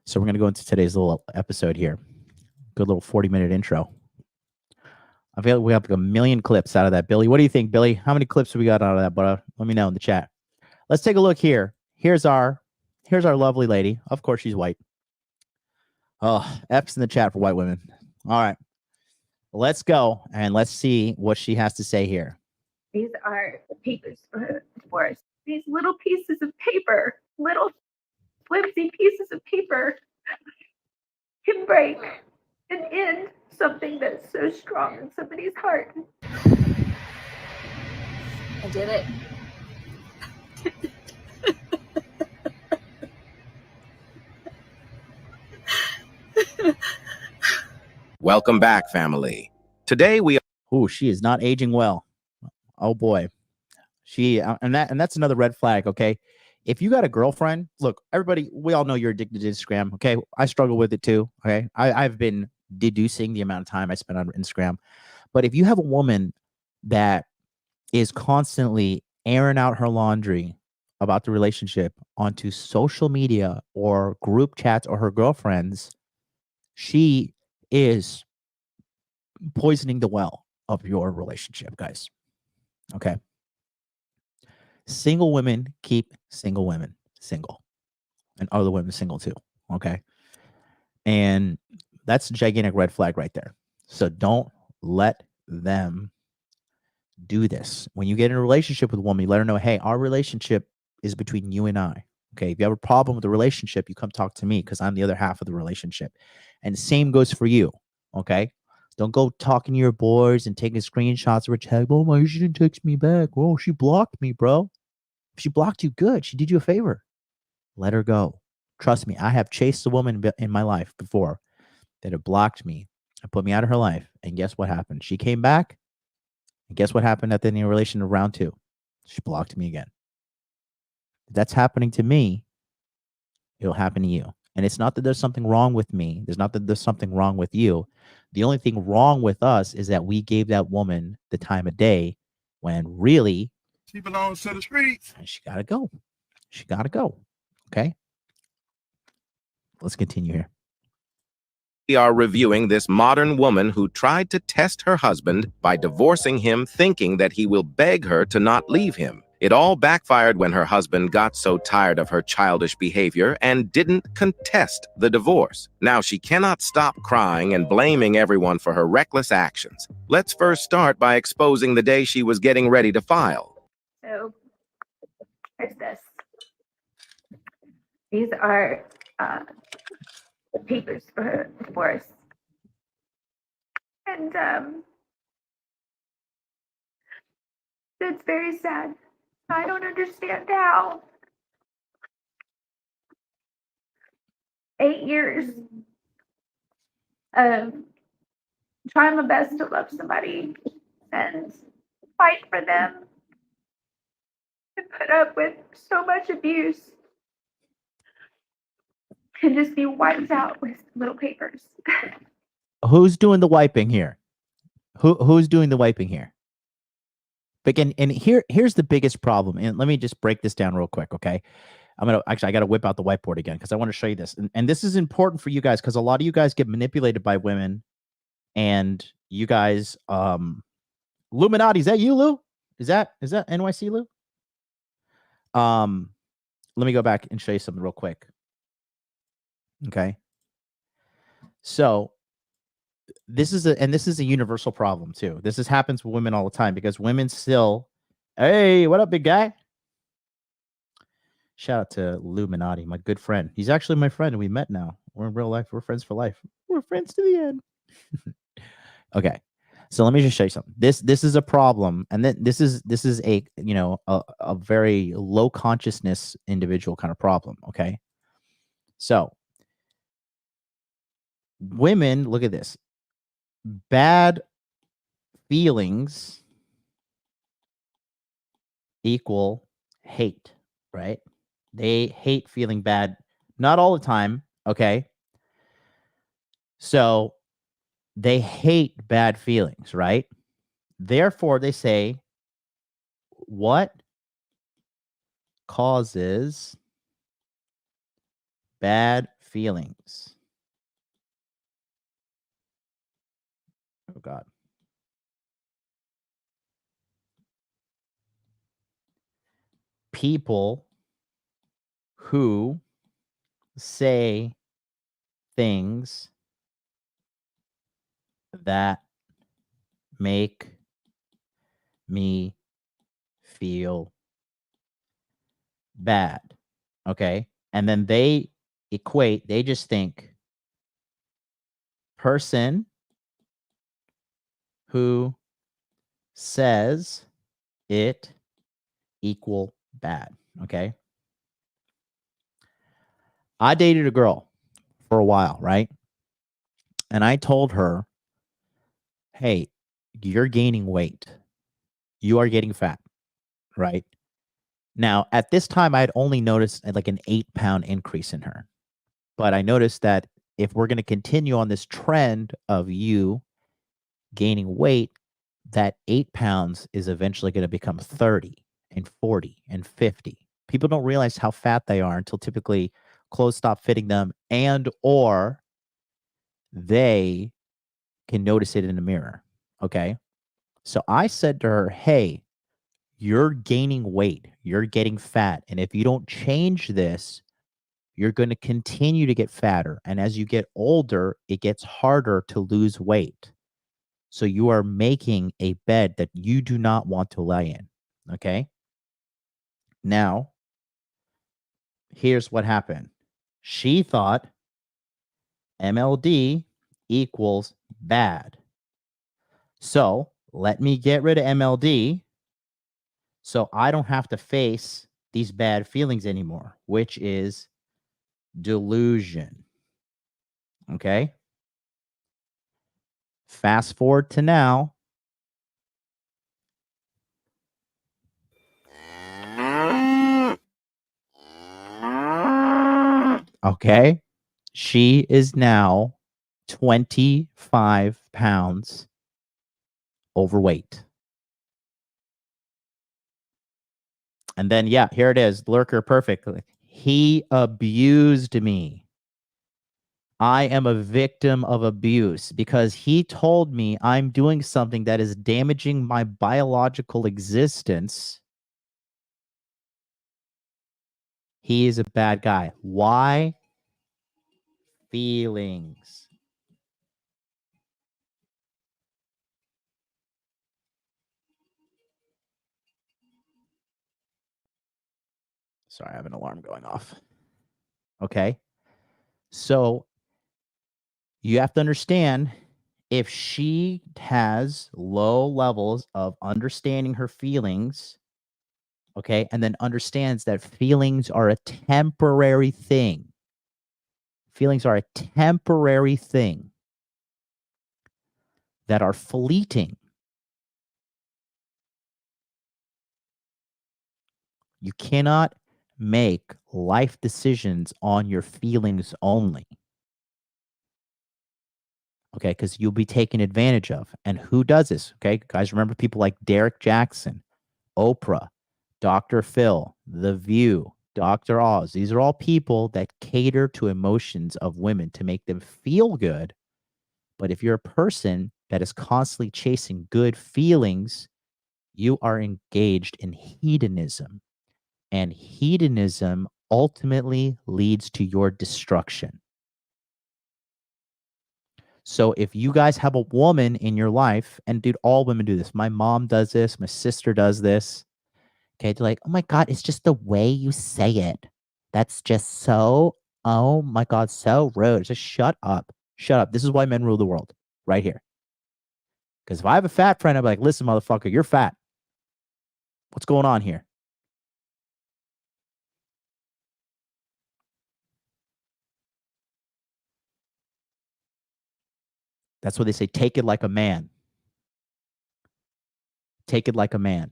So we're going to go into today's little episode here. Good little 40-minute intro. I feel like we have like a million clips out of that. Billy, what do you think, Billy? How many clips have we got out of that? But let me know in the chat. Let's take a look here. Here's our lovely lady. Of course, she's white. Oh, F's in the chat for white women. All right. Let's go and let's see what she has to say here. These are the papers for divorce. These little pieces of paper, little flimsy pieces of paper can break and end something that's so strong in somebody's heart. I did it. Welcome back, family. Today we Oh, she is not aging well. Oh boy. She and that's another red flag, okay? If you got a girlfriend, look, everybody, we all know you're addicted to Instagram, okay? I struggle with it too, okay? I've been deducing the amount of time I spend on Instagram. But if you have a woman that is constantly airing out her laundry about the relationship onto social media or group chats or her girlfriends, she is poisoning the well of your relationship, guys. Okay. Single women keep single women single, and other women single too. Okay. And that's a gigantic red flag right there. So don't let them do this. When you get in a relationship with a woman, you let her know, hey, our relationship is between you and I. Okay. If you have a problem with the relationship, you come talk to me because I'm the other half of the relationship. And the same goes for you. Okay. Don't go talking to your boys and taking screenshots of her tag. Oh my, she didn't text me back. Oh, she blocked me, bro. If she blocked you, good. She did you a favor. Let her go. Trust me, I have chased a woman in my life before that have blocked me and put me out of her life. And guess what happened? She came back. And guess what happened at the end of relation of round 2? She blocked me again. If that's happening to me, it'll happen to you. And it's not that there's something wrong with me. There's not that there's something wrong with you. The only thing wrong with us is that we gave that woman the time of day when really She belongs to the streets. and she got to go. She got to go. Okay. Let's continue here. We are reviewing this modern woman who tried to test her husband by divorcing him, thinking that he will beg her to not leave him. It all backfired when her husband got so tired of her childish behavior and didn't contest the divorce. Now she cannot stop crying and blaming everyone for her reckless actions. Let's first start by exposing the day she was getting ready to file. So there's this. These are the papers for divorce. And it's very sad. I don't understand how 8 years of trying my best to love somebody and fight for them and put up with so much abuse can just be wiped out with little papers. Who's doing the wiping here? Who's doing the wiping here? But again, and here's the biggest problem. And let me just break this down real quick, okay? I got to whip out the whiteboard again because I want to show you this. And this is important for you guys because a lot of you guys get manipulated by women, and you guys, Illuminati, is that you, Lou? Is that NYC, Lou? Let me go back and show you something real quick. Okay. So this is a universal problem too. This happens with women all the time because women still, hey, what up, big guy? Shout out to Illuminati, my good friend. He's actually my friend, and we met now. We're in real life. We're friends for life. We're friends to the end. Okay. So let me just show you something. This is a problem, and then this is a a very low consciousness individual kind of problem. Okay. So women, look at this. Bad feelings equal hate, right? They hate feeling bad, not all the time, Okay. So they hate bad feelings, right? Therefore, they say, what causes bad feelings? Oh, God. People who say things that make me feel bad. Okay. And then they just think person who says it equal bad. Okay. I dated a girl for a while, right? And I told her, hey, you're gaining weight. You are getting fat, right? Now, at this time, I had only noticed like an 8-pound increase in her. But I noticed that if we're going to continue on this trend of you gaining weight, that 8 pounds is eventually going to become 30 and 40 and 50. People don't realize how fat they are until typically clothes stop fitting them and or they can notice it in the mirror. Okay. So I said to her, hey, you're gaining weight. You're getting fat. And if you don't change this, you're going to continue to get fatter. And as you get older, it gets harder to lose weight. So you are making a bed that you do not want to lie in. Okay. Now, here's what happened. She thought MLD equals bad. So let me get rid of MLD so I don't have to face these bad feelings anymore, which is delusion. Okay. Fast forward to now. Okay. She is now 25 pounds overweight. And then, yeah, here it is. Lurker perfect. He abused me. I am a victim of abuse because he told me I'm doing something that is damaging my biological existence. He is a bad guy. Why? Feelings. Sorry, I have an alarm going off. Okay. So you have to understand, if she has low levels of understanding her feelings, okay, and then understands that feelings are a temporary thing. Feelings are a temporary thing that are fleeting. You cannot make life decisions on your feelings only. Okay, because you'll be taken advantage of. And who does this? Okay, guys, remember people like Derek Jackson, Oprah, Dr. Phil, The View, Dr. Oz. These are all people that cater to emotions of women to make them feel good. But if you're a person that is constantly chasing good feelings, you are engaged in hedonism. And hedonism ultimately leads to your destruction. So if you guys have a woman in your life, and dude, all women do this. My mom does this. My sister does this. Okay, they're like, oh my God, it's just the way you say it. That's just so, oh my God, so rude. Just shut up. Shut up. This is why men rule the world right here. Because if I have a fat friend, I'm like, listen, motherfucker, you're fat. What's going on here? That's what they say. Take it like a man. Take it like a man.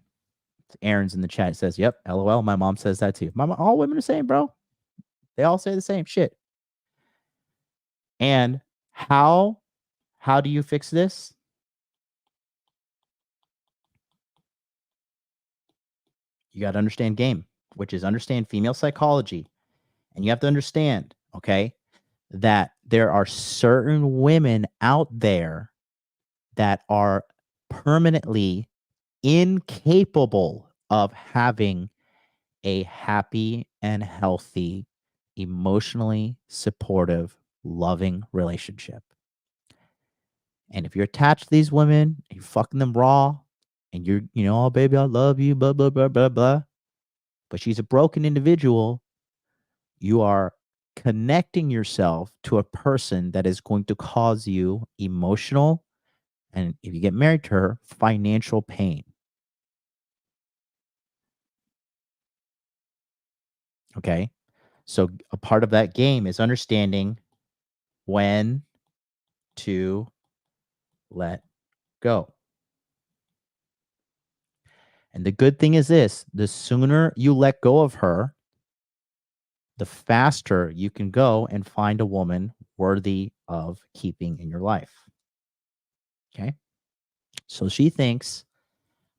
Aaron's in the chat. Says, yep, LOL. My mom says that too. All women are saying, bro. They all say the same shit. And how do you fix this? You got to understand game, which is understand female psychology. And you have to understand, okay, that there are certain women out there that are permanently incapable of having a happy and healthy, emotionally supportive, loving relationship. And if you're attached to these women, you're fucking them raw, and you're, oh, baby, I love you, blah, blah, blah, blah, blah. But she's a broken individual. You are connecting yourself to a person that is going to cause you emotional, and if you get married to her, financial pain. Okay. So a part of that game is understanding when to let go. And the good thing is this, the sooner you let go of her, the faster you can go and find a woman worthy of keeping in your life. Okay. So she thinks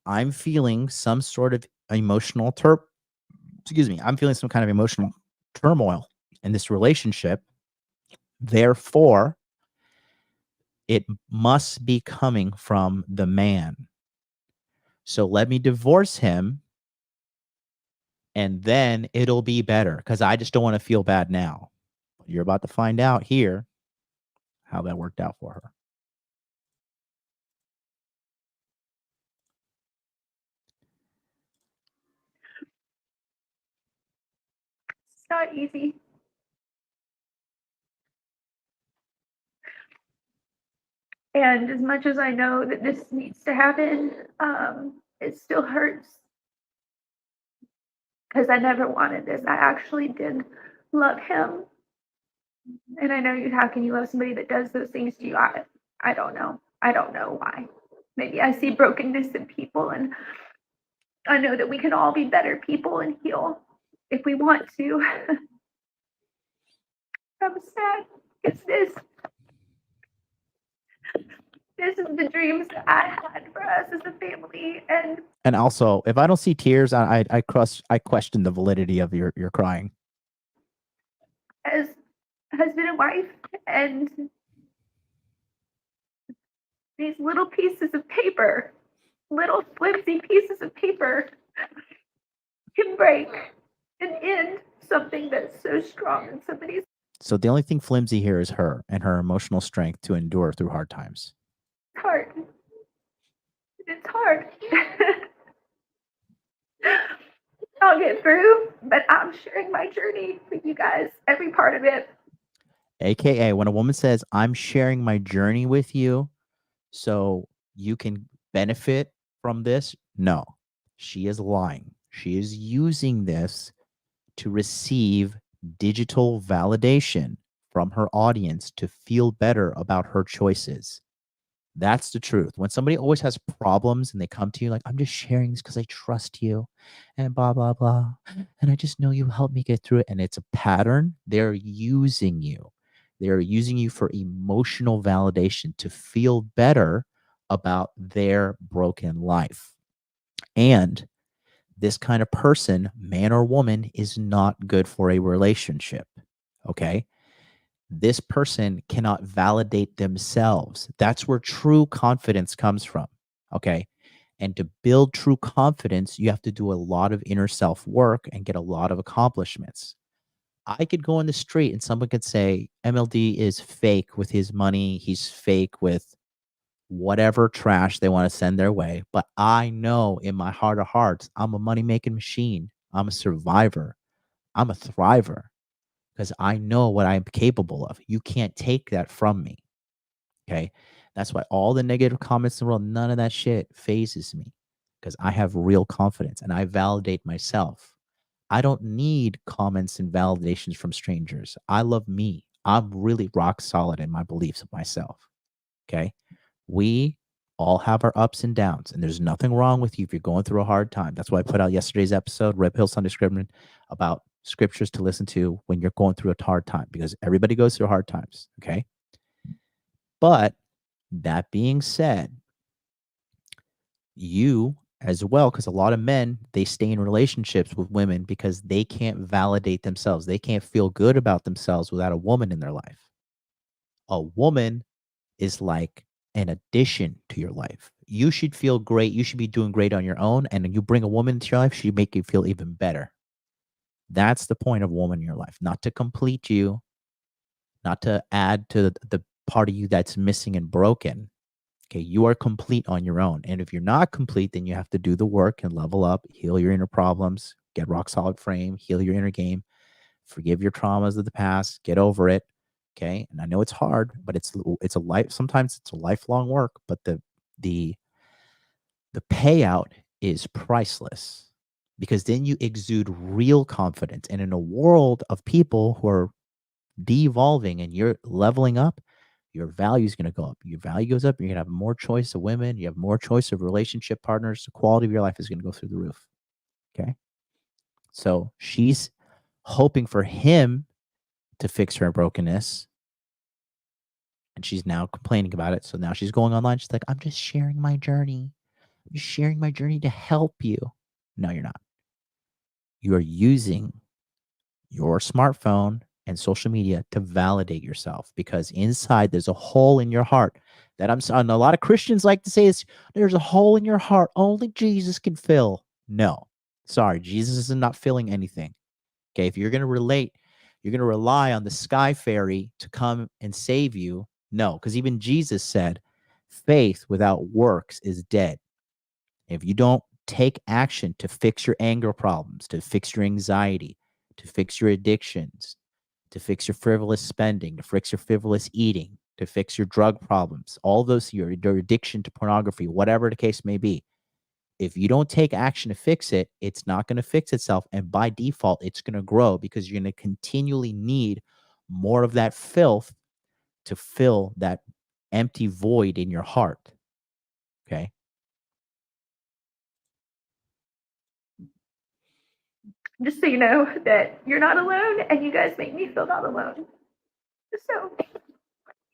I'm feeling some sort of emotional I'm feeling some kind of emotional turmoil in this relationship. Therefore, it must be coming from the man. So let me divorce him, and then it'll be better, because I just don't want to feel bad now. You're about to find out here how that worked out for her. It's not easy. And as much as I know that this needs to happen, it still hurts. Because I never wanted this. I actually did love him. And I know how can you love somebody that does those things to you? I don't know. I don't know why. Maybe I see brokenness in people, and I know that we can all be better people and heal if we want to. I'm sad because this is the dreams that I had for us as a family. And also, if I don't see tears, I question the validity of your crying. As husband and wife, and these little pieces of paper, little flimsy pieces of paper, can break and end something that's so strong in somebody's So the only thing flimsy here is her and her emotional strength to endure through hard times. heart. It's hard. I'll get through, but I'm sharing my journey with you guys, every part of it. AKA, when a woman says, I'm sharing my journey with you so you can benefit from this, no, she is lying. She is using this to receive digital validation from her audience to feel better about her choices. That's the truth. When somebody always has problems and they come to you like, I'm just sharing this because I trust you and blah, blah, blah. And I just know you helped me get through it. And it's a pattern. They're using you. They're using you for emotional validation to feel better about their broken life. And this kind of person, man or woman, is not good for a relationship. Okay. This person cannot validate themselves. That's where true confidence comes from. Okay. And to build true confidence, you have to do a lot of inner self work and get a lot of accomplishments. I could go in the street and someone could say, MLD is fake with his money. He's fake with whatever trash they want to send their way. But I know in my heart of hearts, I'm a money making machine. I'm a survivor. I'm a thriver. Because I know what I'm capable of. You can't take that from me. Okay. That's why all the negative comments in the world, none of that shit phases me. Because I have real confidence and I validate myself. I don't need comments and validations from strangers. I love me. I'm really rock solid in my beliefs of myself. Okay. We all have our ups and downs, and there's nothing wrong with you if you're going through a hard time. That's why I put out yesterday's episode, Red Pill Sunday Scripture, about scriptures to listen to when you're going through a hard time, because everybody goes through hard times. Okay. But that being said, you as well, because a lot of men, they stay in relationships with women because they can't validate themselves. They can't feel good about themselves without a woman in their life. A woman is like an addition to your life. You should feel great. You should be doing great on your own. And you bring a woman into your life, she make you feel even better. That's the point of a woman in your life, not to complete you, not to add to the part of you that's missing and broken. Okay, you are complete on your own. And if you're not complete, then you have to do the work and level up, heal your inner problems, get rock solid frame, heal your inner game, forgive your traumas of the past, get over it. Okay. And I know it's hard, but it's a life, sometimes it's a lifelong work, but the payout is priceless, because then you exude real confidence. And in a world of people who are de-evolving and you're leveling up, your value is going to go up. Your value goes up. You're going to have more choice of women. You have more choice of relationship partners. The quality of your life is going to go through the roof. Okay. So she's hoping for him to fix her brokenness. And she's now complaining about it. So now she's going online. She's like, I'm just sharing my journey. I'm just sharing my journey to help you. No, you're not. You are using your smartphone and social media to validate yourself, because inside there's a hole in your heart that and a lot of Christians like to say is, there's a hole in your heart only Jesus can fill. No, sorry, Jesus is not filling anything. Okay, if you're going to you're going to rely on the sky fairy to come and save you. No, because even Jesus said, faith without works is dead. If you don't take action to fix your anger problems, to fix your anxiety, to fix your addictions, to fix your frivolous spending, to fix your frivolous eating, to fix your drug problems, all those, your addiction to pornography, whatever the case may be. If you don't take action to fix it, it's not going to fix itself. And by default, it's going to grow, because you're going to continually need more of that filth to fill that empty void in your heart. Okay. Just so you know that you're not alone, and you guys make me feel not alone. So,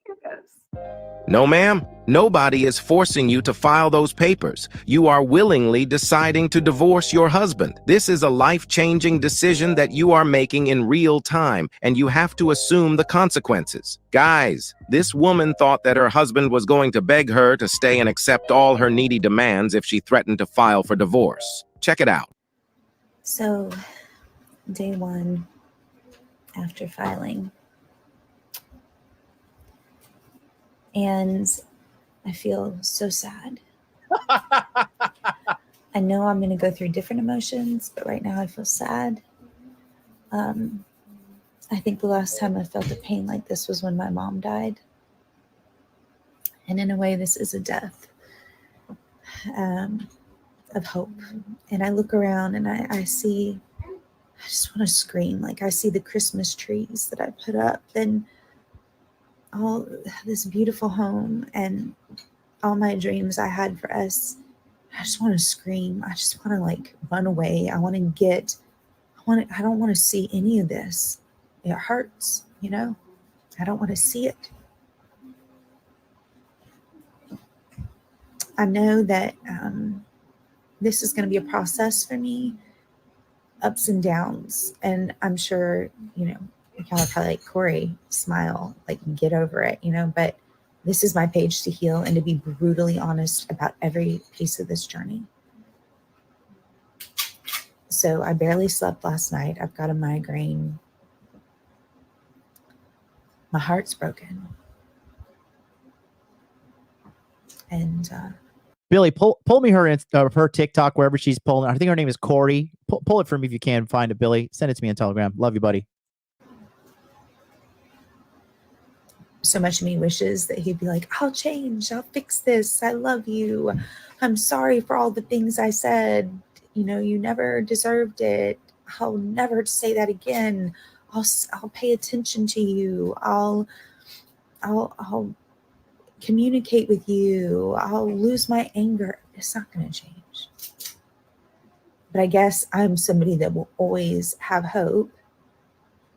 here goes. No, ma'am. Nobody is forcing you to file those papers. You are willingly deciding to divorce your husband. This is a life-changing decision that you are making in real time, and you have to assume the consequences. Guys, this woman thought that her husband was going to beg her to stay and accept all her needy demands if she threatened to file for divorce. Check it out. So, day one after filing, and I feel so sad. I know I'm going to go through different emotions, but right now I feel sad. I think the last time I felt a pain like this was when my mom died. And in a way, this is a death of hope. And I look around and I see, I just want to scream. Like, I see the Christmas trees that I put up and all this beautiful home and all my dreams I had for us. I just want to scream. I just want to like run away. I don't want to see any of this. It hurts, you know? I don't want to see it. I know that this is going to be a process for me, ups and downs. And I'm sure, you know, y'all are probably like, Corey, smile, like get over it, you know, but this is my page to heal and to be brutally honest about every piece of this journey. So I barely slept last night. I've got a migraine. My heart's broken. And Billy, pull me her TikTok, wherever she's pulling. I think her name is Corey. Pull it for me if you can. Find it, Billy. Send it to me on Telegram. Love you, buddy. So much of me wishes that he'd be like, I'll change. I'll fix this. I love you. I'm sorry for all the things I said. You know, you never deserved it. I'll never say that again. I'll pay attention to you. I'll communicate with you. I'll lose my anger. It's not going to change. But I guess I'm somebody that will always have hope,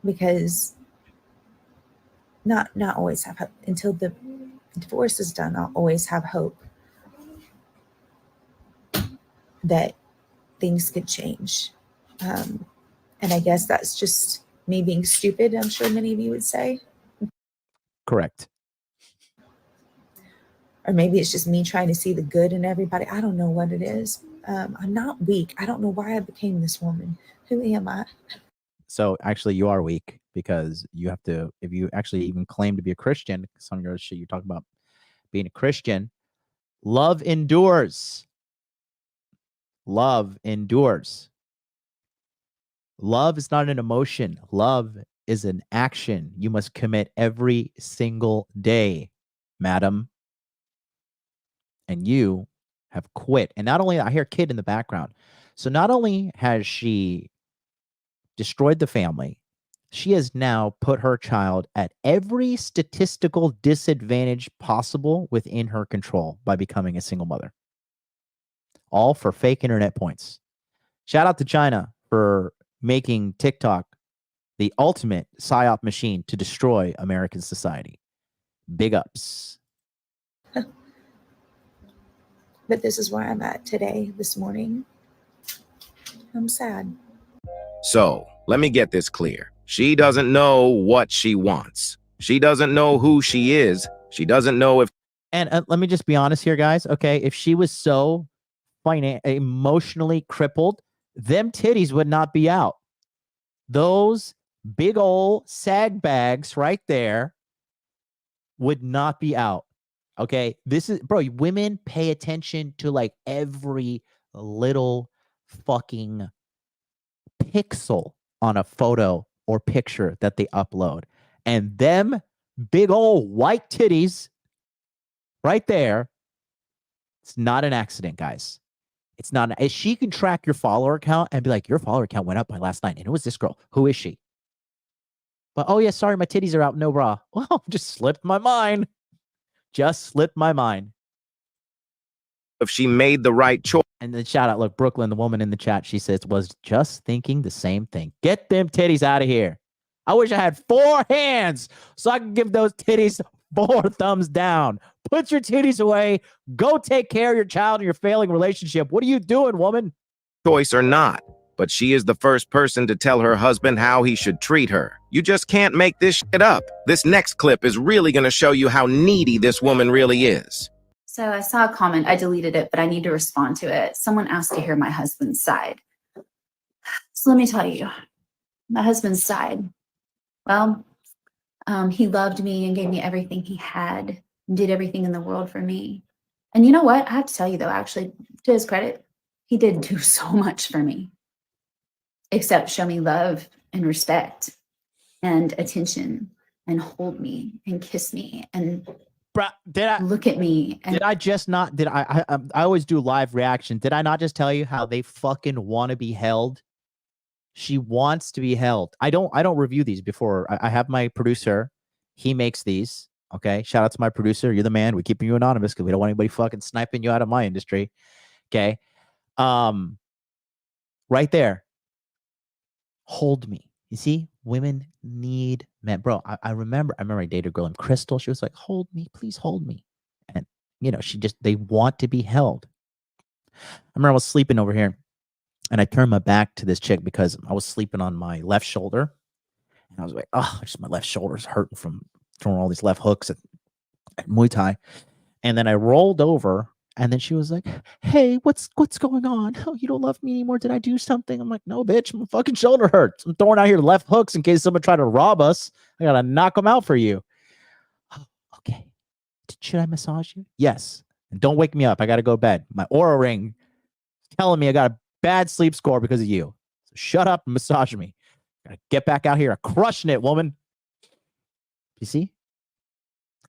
because not always have hope until the divorce is done, I'll always have hope that things could change. And I guess that's just me being stupid, I'm sure many of you would say. Correct. Or maybe it's just me trying to see the good in everybody. I don't know what it is. I'm not weak. I don't know why I became this woman. Who am I? So actually, you are weak because you have to, if you actually even claim to be a Christian, some of your shit you talk about being a Christian, love endures. Love endures. Love is not an emotion. Love is an action you must commit every single day, madam. And you have quit. And not only, I hear kid in the background. So not only has she destroyed the family, she has now put her child at every statistical disadvantage possible within her control by becoming a single mother. All for fake internet points. Shout out to China for making TikTok the ultimate psyop machine to destroy American society. Big ups. But this is where I'm at today, this morning. I'm sad. So, let me get this clear. She doesn't know what she wants. She doesn't know who she is. She doesn't know if... And let me just be honest here, guys. Okay, if she was so emotionally crippled, them titties would not be out. Those big old sag bags right there would not be out. Okay, this is, bro, women pay attention to like every little fucking pixel on a photo or picture that they upload. And them big old white titties right there, it's not an accident, guys. It's not. If she can track your follower account and be like, your follower account went up by last night, and it was this girl. Who is she? But, oh, yeah, sorry, my titties are out. No bra. Well, just slipped my mind. Just slipped my mind. If she made the right choice. And then shout out, look, Brooklyn, the woman in the chat, she says, was just thinking the same thing. Get them titties out of here. I wish I had 4 hands so I could give those titties 4 thumbs down. Put your titties away. Go take care of your child and your failing relationship. What are you doing, woman? Choice or not, but she is the first person to tell her husband how he should treat her. You just can't make this shit up. This next clip is really going to show you how needy this woman really is. So I saw a comment, I deleted it, but I need to respond to it. Someone asked to hear my husband's side. So let me tell you, my husband's side. Well, he loved me and gave me everything he had, and did everything in the world for me. And you know what? I have to tell you though, actually, to his credit, he did do so much for me, except show me love and respect and attention and hold me and kiss me and look at me. And did I just not? Did I always do live reaction. Did I not just tell you how they fucking want to be held? She wants to be held. I don't review these before. I have my producer. He makes these. Okay. Shout out to my producer. You're the man. We're keeping you anonymous because we don't want anybody fucking sniping you out of my industry. Okay. Right there. Hold me. You see, women need men. Bro, I remember I dated a girl named Crystal. She was like, hold me, please hold me. And, you know, they want to be held. I remember I was sleeping over here and I turned my back to this chick because I was sleeping on my left shoulder. And I was like, oh, just my left shoulder's hurting from throwing all these left hooks at Muay Thai. And then I rolled over. And then she was like, hey, what's going on? Oh, you don't love me anymore. Did I do something? I'm like, no, bitch, my fucking shoulder hurts. I'm throwing out here left hooks in case someone tried to rob us. I got to knock them out for you. Oh, okay. Should I massage you? Yes. And don't wake me up. I got to go to bed. My Oura ring is telling me I got a bad sleep score because of you. So shut up and massage me. Got to get back out here. I'm crushing it, woman. You see?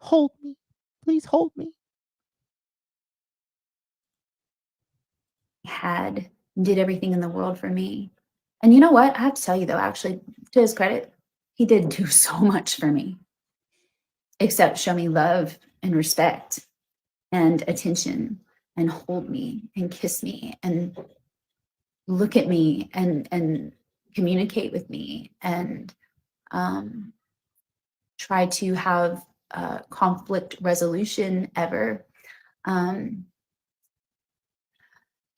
Hold me. Please hold me. Had, did everything in the world for me. And you know what? I have to tell you though, actually, to his credit, he did do so much for me, except show me love and respect and attention and hold me and kiss me and look at me and communicate with me and try to have conflict resolution ever.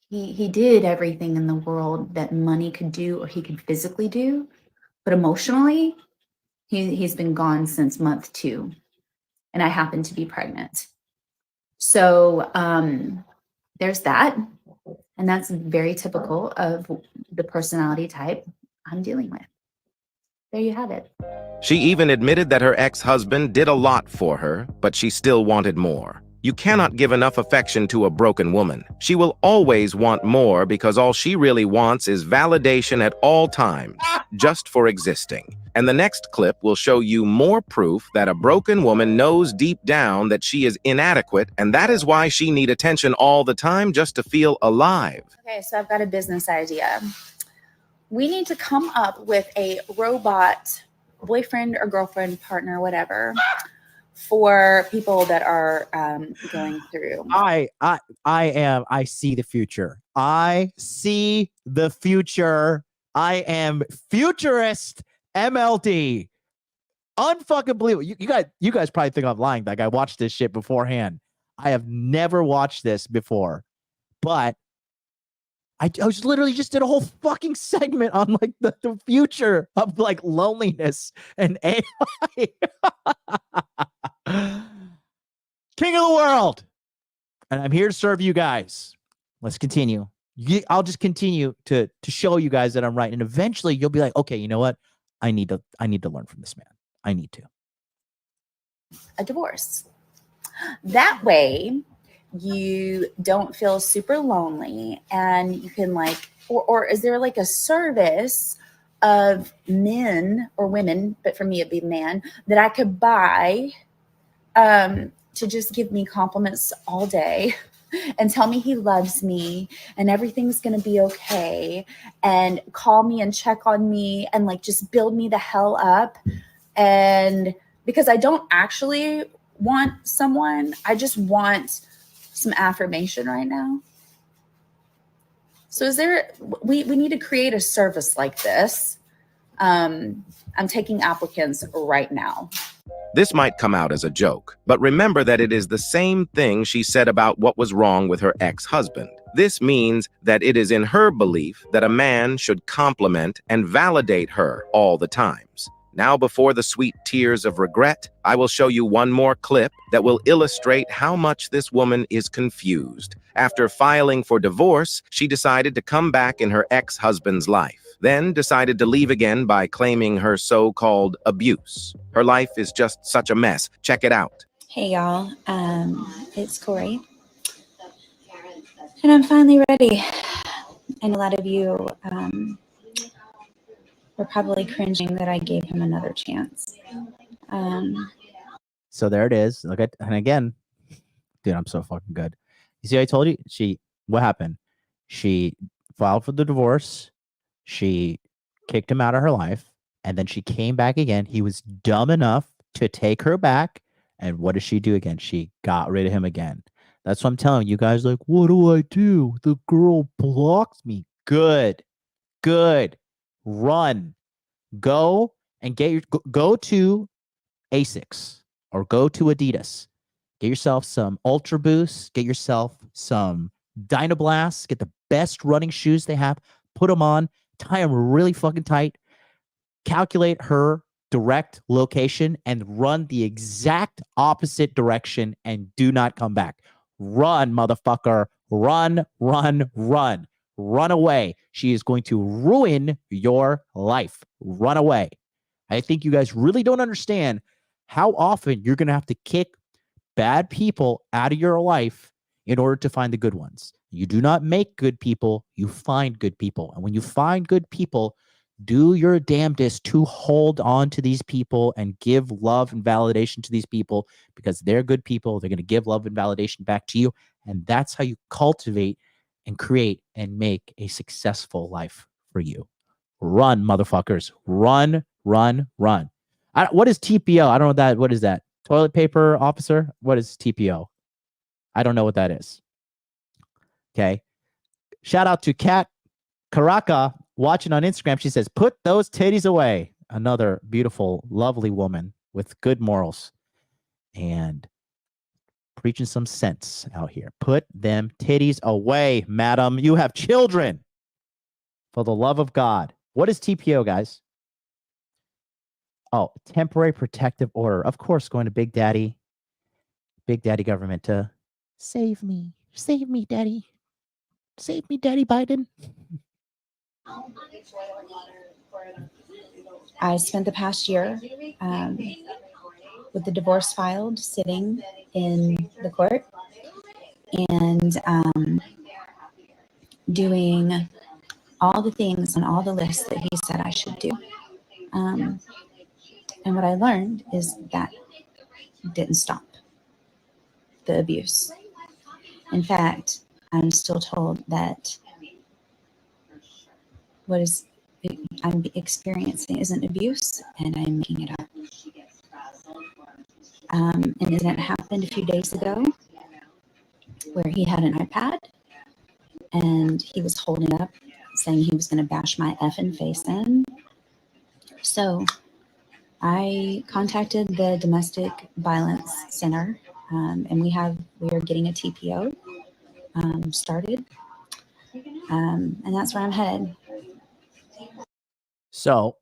He did everything in the world that money could do or he could physically do, but emotionally, he's been gone since month 2, and I happen to be pregnant. So there's that, and that's very typical of the personality type I'm dealing with. There you have it. She even admitted that her ex-husband did a lot for her, but she still wanted more. You cannot give enough affection to a broken woman. She will always want more because all she really wants is validation at all times, just for existing. And the next clip will show you more proof that a broken woman knows deep down that she is inadequate, and that is why she needs attention all the time just to feel alive. Okay, so I've got a business idea. We need to come up with a robot boyfriend or girlfriend, partner, whatever, for people that are going through. I see the future. I see the future. I am futurist MLD. Unfucking believable. You guys probably think I'm lying. Like I watched this shit beforehand. I have never watched this before, but I was literally just did a whole fucking segment on like the future of like loneliness and AI. King of the world. And I'm here to serve you guys. Let's continue. I'll just continue to show you guys that I'm right. And eventually you'll be like, okay, you know what? I need to learn from this man. I need to. A divorce. That way you don't feel super lonely, and you can like, or is there like a service of men or women, but for me it'd be man, that I could buy to just give me compliments all day and tell me he loves me and everything's going to be okay, and call me and check on me and like just build me the hell up. And because I don't actually want someone, I just want some affirmation right now. So is there, we need to create a service like this. I'm taking applicants right now. This might come out as a joke, but remember that it is the same thing she said about what was wrong with her ex-husband. This means that it is in her belief that a man should compliment and validate her all the times. Now, before the sweet tears of regret, I will show you one more clip that will illustrate how much this woman is confused. After filing for divorce, she decided to come back in her ex-husband's life, then decided to leave again by claiming her so-called abuse. Her life is just such a mess. Check it out. Hey, y'all. It's Corey. And I'm finally ready. And a lot of you were probably cringing that I gave him another chance. So there it is. Look at, and again, dude, I'm so fucking good. You see, I told you, what happened? She filed for the divorce. She kicked him out of her life. And then she came back again. He was dumb enough to take her back. And what does she do again? She got rid of him again. That's what I'm telling you guys. Like, what do I do? The girl blocks me. Good. Run. Go and go to ASICS or go to Adidas. Get yourself some Ultra Boost. Get yourself some Dynablasts. Get the best running shoes they have. Put them on. Tie them really fucking tight. Calculate her direct location and run the exact opposite direction and do not come back. Run, motherfucker. Run. Run away. She is going to ruin your life. Run away. I think you guys really don't understand how often you're going to have to kick bad people out of your life in order to find the good ones. You do not make good people. You find good people. And when you find good people, do your damnedest to hold on to these people and give love and validation to these people, because they're good people. They're going to give love and validation back to you. And that's how you cultivate and create and make a successful life for you. Run, motherfuckers. Run. What is TPO? I don't know that. What is that? Toilet paper officer? What is TPO? I don't know what that is. Okay. Shout out to Kat Karaka watching on Instagram. She says, put those titties away. Another beautiful, lovely woman with good morals. and preaching some sense out here. Put them titties away, madam. You have children. For the love of God. What is TPO, guys? Oh, temporary protective order. Of course, going to Big Daddy government to save me. Save me, Daddy. Save me, Daddy Biden. I spent the past year with the divorce filed, sitting in the court and doing all the things on all the lists that he said I should do. And what I learned is that didn't stop the abuse. In fact, I'm still told that what I'm experiencing isn't abuse, and I'm making it up. An incident happened a few days ago where he had an iPad and he was holding it up saying he was going to bash my effing face in. So I contacted the Domestic Violence Center, and we are getting a TPO started, and that's where I'm headed. So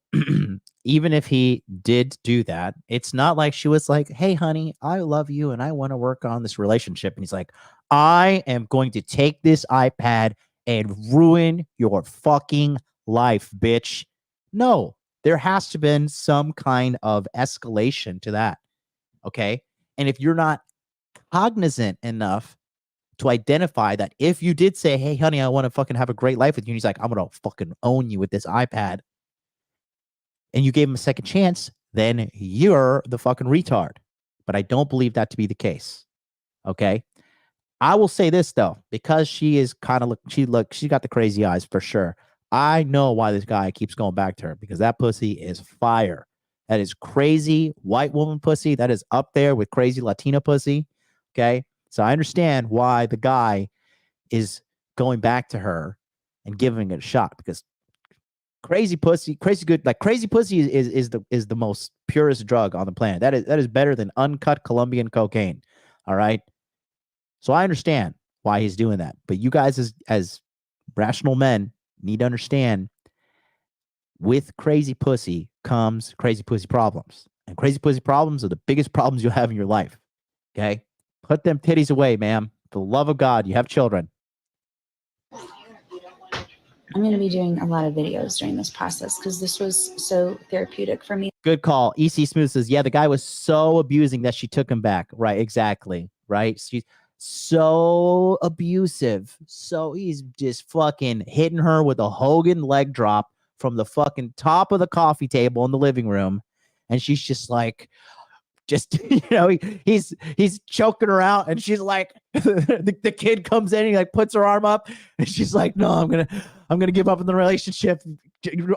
even if he did do that, it's not like she was like, hey, honey, I love you and I want to work on this relationship. And he's like, I am going to take this iPad and ruin your fucking life, bitch. No, there has to have been some kind of escalation to that. Okay. And if you're not cognizant enough to identify that if you did say, hey, honey, I want to fucking have a great life with you, and he's like, I'm going to fucking own you with this iPad, and you gave him a second chance, then you're the fucking retard. But I don't believe that to be the case. Okay. I will say this though, because she is kind of she got the crazy eyes for sure. I know why this guy keeps going back to her, because that pussy is fire. That is crazy white woman pussy. That is up there with crazy Latina pussy. Okay. So I understand why the guy is going back to her and giving it a shot, because crazy pussy, crazy good, like crazy pussy is the most purest drug on the planet. That is better than uncut Colombian cocaine. All right. So I understand why he's doing that. But you guys as rational men need to understand, with crazy pussy comes crazy pussy problems. And crazy pussy problems are the biggest problems you'll have in your life. Okay? Put them titties away, ma'am. For the love of God, you have children. I'm going to be doing a lot of videos during this process because this was so therapeutic for me. Good call. EC Smooth says, yeah, the guy was so abusing that she took him back. Right, exactly. Right? She's so abusive. So he's just fucking hitting her with a Hogan leg drop from the fucking top of the coffee table in the living room. And she's just like, he's choking her out, and she's like, the kid comes in and he like puts her arm up, and she's like, no, I'm gonna give up on the relationship.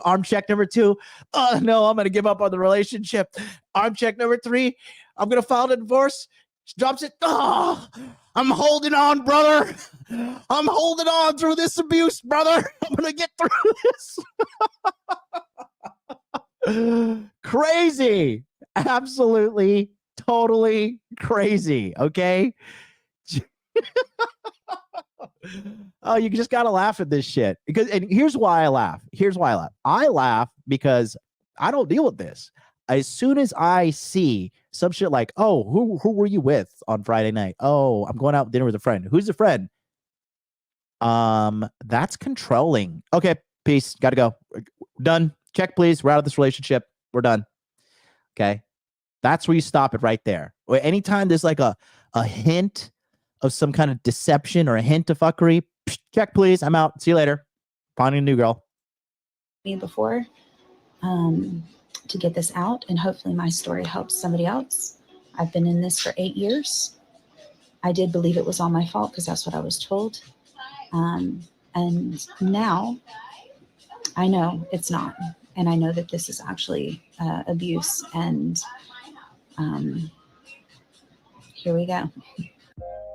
Arm check number 2. Oh no, I'm gonna give up on the relationship. Arm check number 3. I'm gonna file the divorce. She drops it. Oh, I'm holding on, brother. I'm holding on through this abuse, brother. I'm gonna get through this. Crazy. Absolutely, totally crazy. Okay. Oh, you just gotta laugh at this shit, and here's why I laugh. I laugh because I don't deal with this. As soon as I see some shit like, oh, who were you with on Friday night? Oh, I'm going out to dinner with a friend. Who's the friend? That's controlling. Okay, peace. Gotta go. Done. Check, please. We're out of this relationship. We're done. Okay. That's where you stop it right there. Or anytime there's like a hint of some kind of deception or a hint of fuckery, check, please. I'm out. See you later. Finding a new girl. Me before to get this out, and hopefully my story helps somebody else. I've been in this for 8 years. I did believe it was all my fault because that's what I was told. And now I know it's not. And I know that this is actually abuse. And here we go.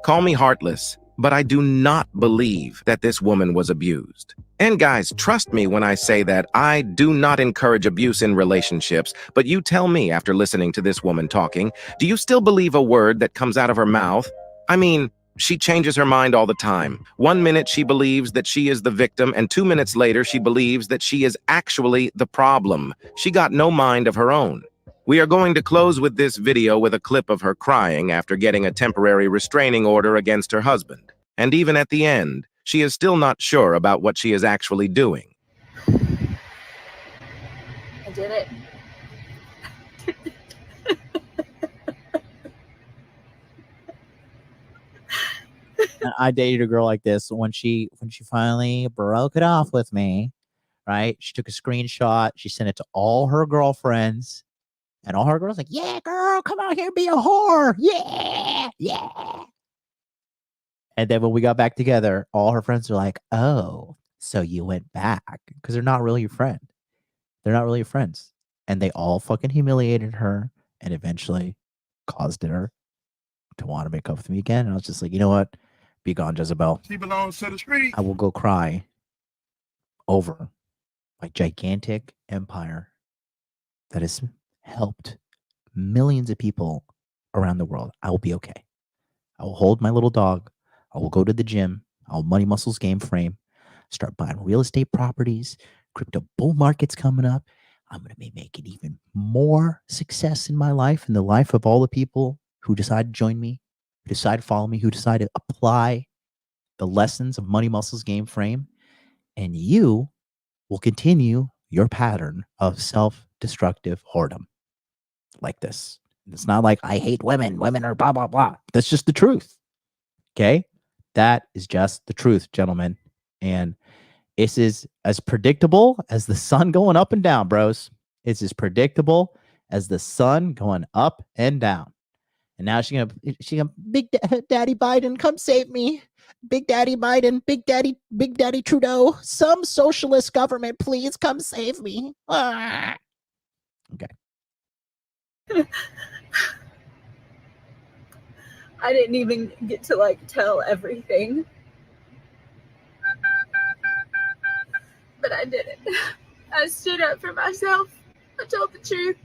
Call me heartless, but I do not believe that this woman was abused. And guys, trust me when I say that I do not encourage abuse in relationships, but you tell me after listening to this woman talking, do you still believe a word that comes out of her mouth? I mean, she changes her mind all the time. 1 minute she believes that she is the victim, and 2 minutes later she believes that she is actually the problem. She got no mind of her own. We are going to close with this video with a clip of her crying after getting a temporary restraining order against her husband. And even at the end, she is still not sure about what she is actually doing. I did it. I dated a girl like this when she finally broke it off with me, right? She took a screenshot, she sent it to all her girlfriends, and all her girls like, yeah, girl, come out here, be a whore. Yeah, yeah. And then when we got back together, all her friends are like, oh, so you went back. Because they're not really your friend. They're not really your friends. And they all fucking humiliated her and eventually caused her to want to make up with me again. And I was just like, you know what? Be gone, Jezebel. She belongs to the street. I will go cry over my gigantic empire that has helped millions of people around the world. I will be okay. I will hold my little dog. I will go to the gym. I'll money muscles game frame, start buying real estate properties, crypto bull markets coming up. I'm going to be making even more success in my life and the life of all the people who decide to join me, who decide to follow me, who decide to apply the lessons of money muscles game frame. And you will continue your pattern of self-destructive whoredom like this. It's not like I hate women. Women are blah, blah, blah. That's just the truth. Okay? That is just the truth, gentlemen. And this is as predictable as the sun going up and down, bros. It's as predictable as the sun going up and down. And now she's gonna Big Daddy Biden, come save me. Big Daddy Biden, Big Daddy Trudeau, some socialist government, please come save me. Ah. Okay. I didn't even get to like tell everything. But I did it. I stood up for myself. I told the truth.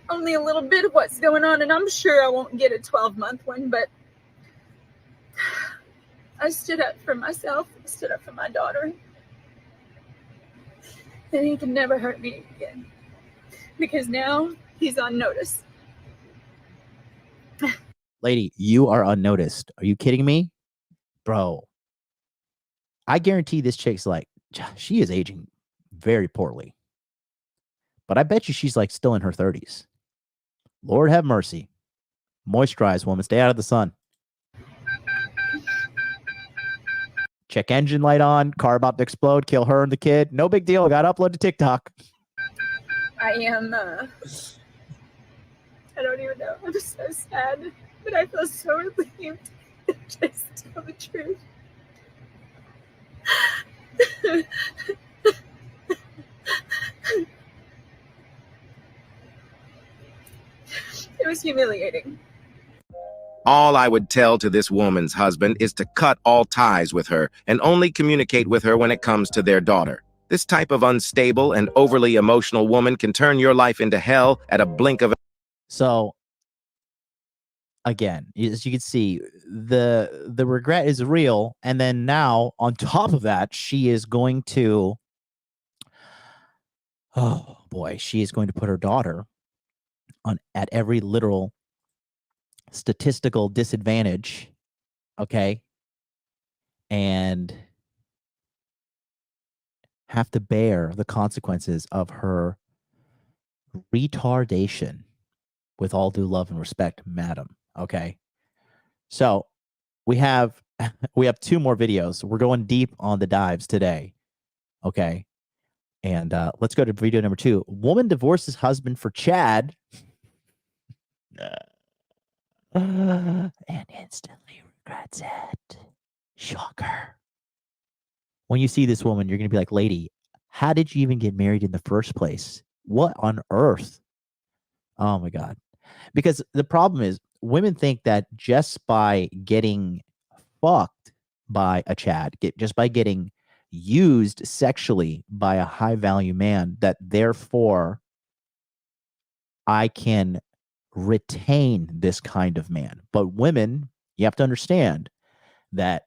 Only a little bit of what's going on, and I'm sure I won't get a 12-month one, but I stood up for myself. I stood up for my daughter. And he can never hurt me again. Because now he's on notice. Lady, you are unnoticed. Are you kidding me? Bro, I guarantee this chick's like, she is aging very poorly. But I bet you she's like still in her 30s. Lord have mercy. Moisturize, woman. Stay out of the sun. Check engine light on. Car about to explode. Kill her and the kid. No big deal. Got to upload to TikTok. I am, I don't even know. I'm so sad. But I feel so relieved to just tell the truth. It was humiliating. All I would tell to this woman's husband is to cut all ties with her and only communicate with her when it comes to their daughter. This type of unstable and overly emotional woman can turn your life into hell at a blink of. So, again, as you can see, the regret is real. And then now, on top of that, she is going to, oh boy, she is going to put her daughter at every literal statistical disadvantage, okay, and have to bear the consequences of her retardation. With all due love and respect, madam. Okay, so we have 2 more videos. We're going deep on the dives today. Okay, and let's go to video number 2. Woman divorces husband for Chad. And instantly regrets it. Shocker. When you see this woman, you're going to be like, lady, how did you even get married in the first place? What on earth? Oh my God. Because the problem is women think that just by getting fucked by a Chad, just by getting used sexually by a high value man, that therefore I can retain this kind of man. But women, you have to understand that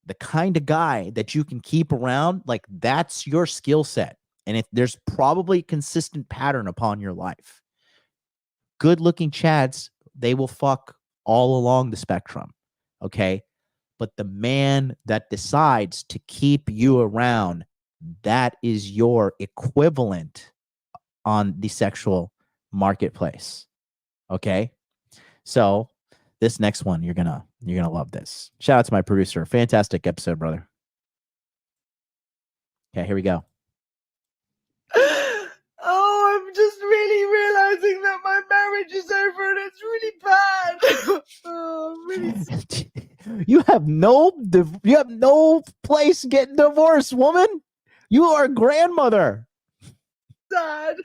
the kind of guy that you can keep around, like, that's your skill set. And if there's probably a consistent pattern upon your life, good looking chads, they will fuck all along the spectrum. Okay. But the man that decides to keep you around, that is your equivalent on the sexual marketplace. Okay. So this next one, you're gonna love this. Shout out to my producer. Fantastic episode, brother. Okay, here we go. Oh, I'm just really realizing that my marriage is over and it's really bad. Oh, really. You have no place getting divorced, woman. You are a grandmother. sad.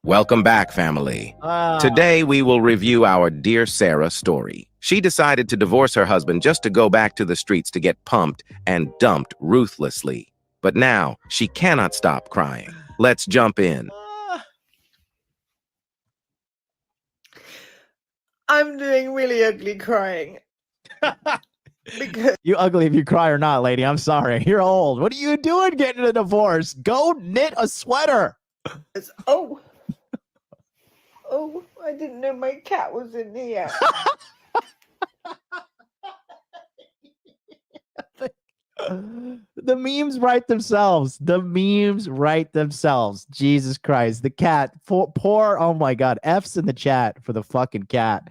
Welcome back, family. Today, we will review our Dear Sarah story. She decided to divorce her husband just to go back to the streets to get pumped and dumped ruthlessly. But now, she cannot stop crying. Let's jump in. I'm doing really ugly crying. Because You ugly if you cry or not, lady. I'm sorry. You're old. What are you doing getting a divorce? Go knit a sweater. oh, I didn't know my cat was in here. The memes write themselves. The memes write themselves. Jesus Christ. The cat. Poor, oh my God. F's in the chat for the fucking cat.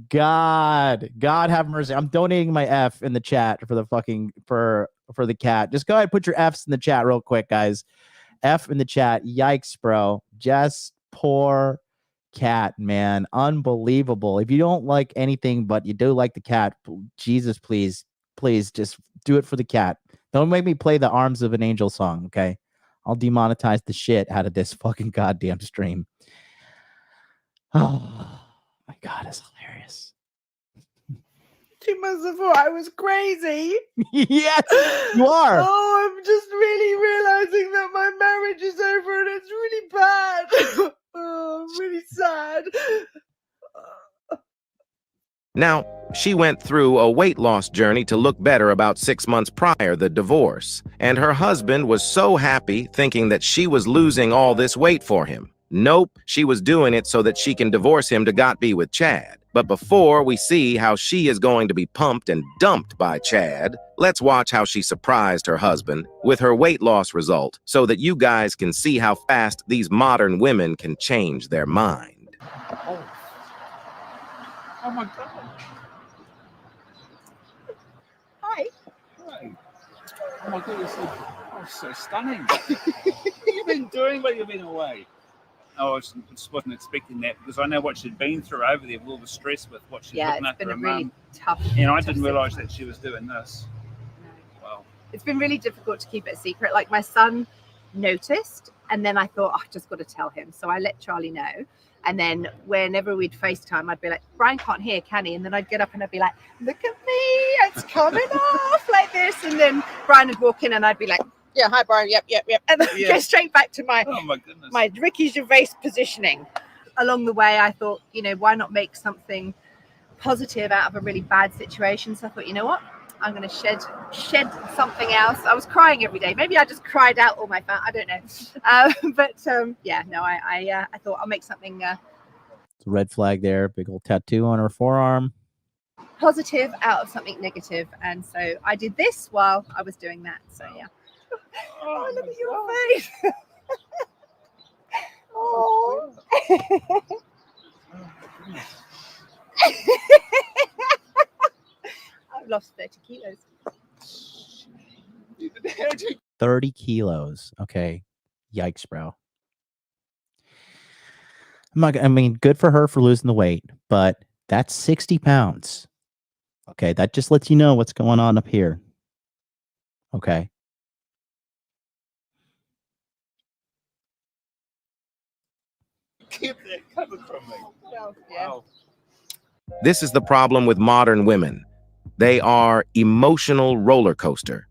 God have mercy. I'm donating my F in the chat for the fucking, for the cat. Just go ahead and put your F's in the chat real quick, guys. F in the chat. Yikes, bro. Just poor cat, man. Unbelievable. If you don't like anything, but you do like the cat, Jesus, please just do it for the cat. Don't make me play the Arms of an Angel song, okay? I'll demonetize the shit out of this fucking goddamn stream. Oh my God, it's hilarious. 2 months before I was crazy. Yes, you are. Oh, I'm just really realizing that my marriage is over and it's really bad. Oh, I'm really sad. Now, she went through a weight loss journey to look better about 6 months prior the divorce, and her husband was so happy thinking that she was losing all this weight for him. Nope, she was doing it so that she can divorce him to got be with Chad. But before we see how she is going to be pumped and dumped by Chad, let's watch how she surprised her husband with her weight loss result so that you guys can see how fast these modern women can change their mind. Oh my God. Hi. Hi. Oh my goodness, oh, so stunning. What have you been doing while you've been away? Oh, I just wasn't expecting that because I know what she'd been through over there with all the stress with what she's looking after her mum. Tough. And I didn't realise that she was doing this. No. Wow. It's been really difficult to keep it a secret. Like, my son noticed, and then I thought, I just got to tell him. So I let Charlie know. And then whenever we'd FaceTime, I'd be like, Brian can't hear, can he? And then I'd get up and I'd be like, look at me, it's coming off like this. And then Brian would walk in and I'd be like, yeah, hi, Brian, yep. And then go straight back to my, Oh my goodness. my Ricky Gervais positioning. Along the way, I thought, why not make something positive out of a really bad situation? So I thought, you know what? I'm going to shed something else. I was crying every day. Maybe I just cried out all my fat. I don't know. I thought I'll make something It's a red flag there. Big old tattoo on her forearm. positive out of something negative. And so I did this while I was doing that. So, yeah. Oh, look at your face. Oh. I've lost 30 kilos. 30 kilos. Okay. Yikes, bro. Good for her for losing the weight, but that's 60 pounds. Okay. That just lets you know what's going on up here. Okay. Keep that coming from me. Well, yeah. Wow. This is the problem with modern women. They are emotional roller coaster.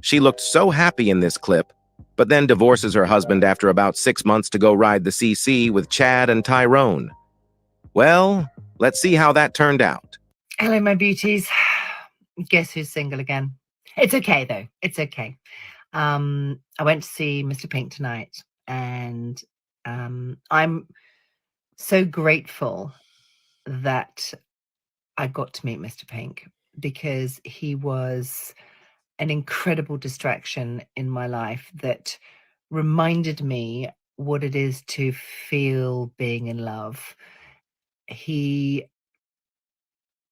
She looked so happy in this clip, but then divorces her husband after about 6 months to go ride the CC with Chad and Tyrone. Well, let's see how that turned out. Hello, my beauties. Guess who's single again? It's okay, though. It's okay. I went to see Mr. Pink tonight, and I'm so grateful that I got to meet Mr. Pink, because he was an incredible distraction in my life that reminded me what it is to feel being in love. He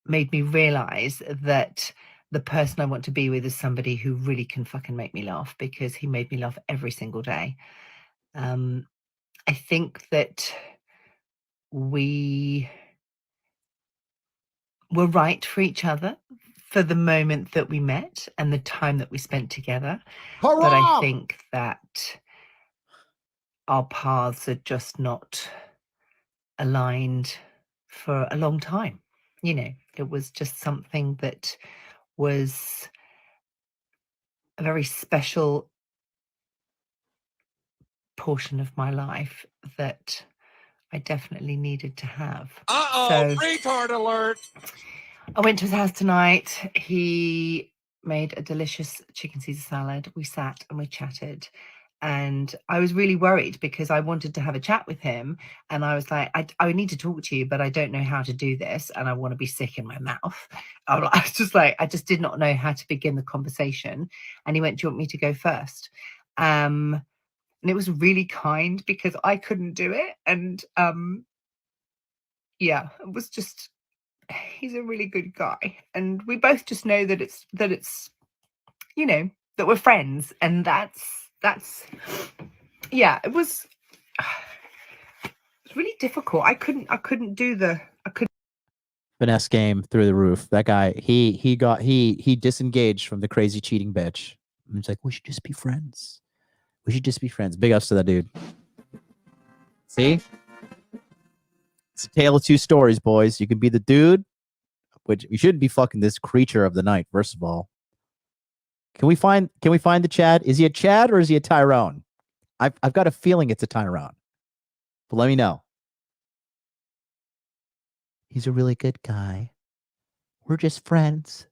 made me realize that the person I want to be with is somebody who really can fucking make me laugh, because he made me laugh every single day. I think that we were right for each other for the moment that we met and the time that we spent together. Hurrah! But I think that our paths are just not aligned for a long time. You know, it was just something that was a very special portion of my life that I definitely needed to have. Uh-oh, retard alert. I went to his house tonight. He made a delicious chicken Caesar salad. We sat and we chatted. And I was really worried because I wanted to have a chat with him. And I was like, I need to talk to you, but I don't know how to do this. And I want to be sick in my mouth. I was just like, I just did not know how to begin the conversation. And he went, do you want me to go first? And it was really kind because I couldn't do it. And yeah, it was just, he's a really good guy. And we both just know that it's, you know, that we're friends. And that's, yeah, it was really difficult. I couldn't Finesse game through the roof. That guy, he disengaged from the crazy cheating bitch. And he's like, we should just be friends. We should just be friends. Big ups to that dude. See? It's a tale of two stories, boys. You can be the dude, which you shouldn't be fucking this creature of the night, first of all. Can we find the Chad? Is he a Chad or is he a Tyrone? I've got a feeling it's a Tyrone. But let me know. He's a really good guy. We're just friends.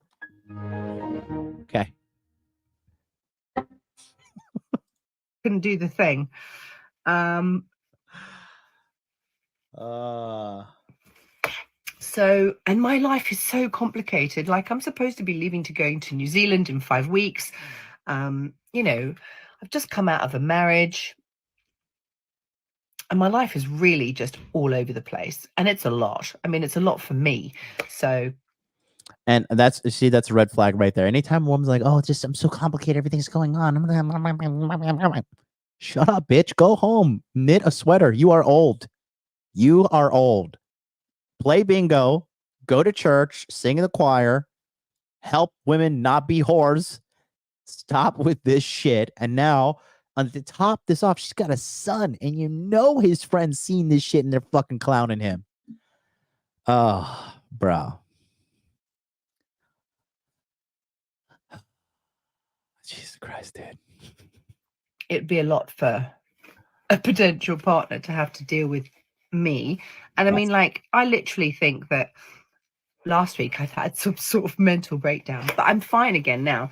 Okay. couldn't do the thing. So, and my life is so complicated. Like, I'm supposed to be leaving to going to New Zealand in 5 weeks. You know, I've just come out of a marriage. And my life is really just all over the place. And it's a lot. I mean, it's a lot for me. So. And that's a red flag right there. Anytime a woman's like, oh, it's just, I'm so complicated. Everything's going on. Shut up, bitch. Go home. Knit a sweater. You are old. You are old. Play bingo. Go to church. Sing in the choir. Help women not be whores. Stop with this shit. And now, to top this off, she's got a son. And you know his friends seen this shit and they're fucking clowning him. Oh, bro. Jesus Christ, dude. It'd be a lot for a potential partner to have to deal with me. And I mean, like, I literally think that last week I've had some sort of mental breakdown, but I'm fine again now.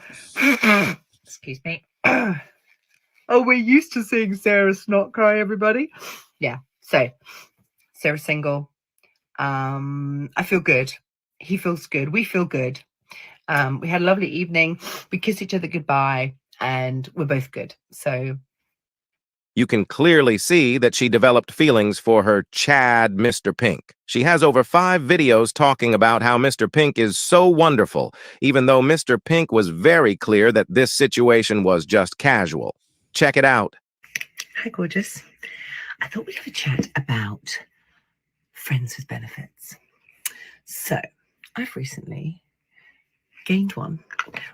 Excuse me. Oh, we're used to seeing Sarah Snot cry, everybody. Yeah. So Sarah's single. I feel good. He feels good. We feel good. We had a lovely evening. We kissed each other goodbye, and we're both good. So you can clearly see that she developed feelings for her Chad, Mr. Pink. She has over 5 videos talking about how Mr. Pink is so wonderful, even though Mr. Pink was very clear that this situation was just casual. Check it out. Hi, gorgeous. I thought we'd have a chat about friends with benefits. So I've recently gained one,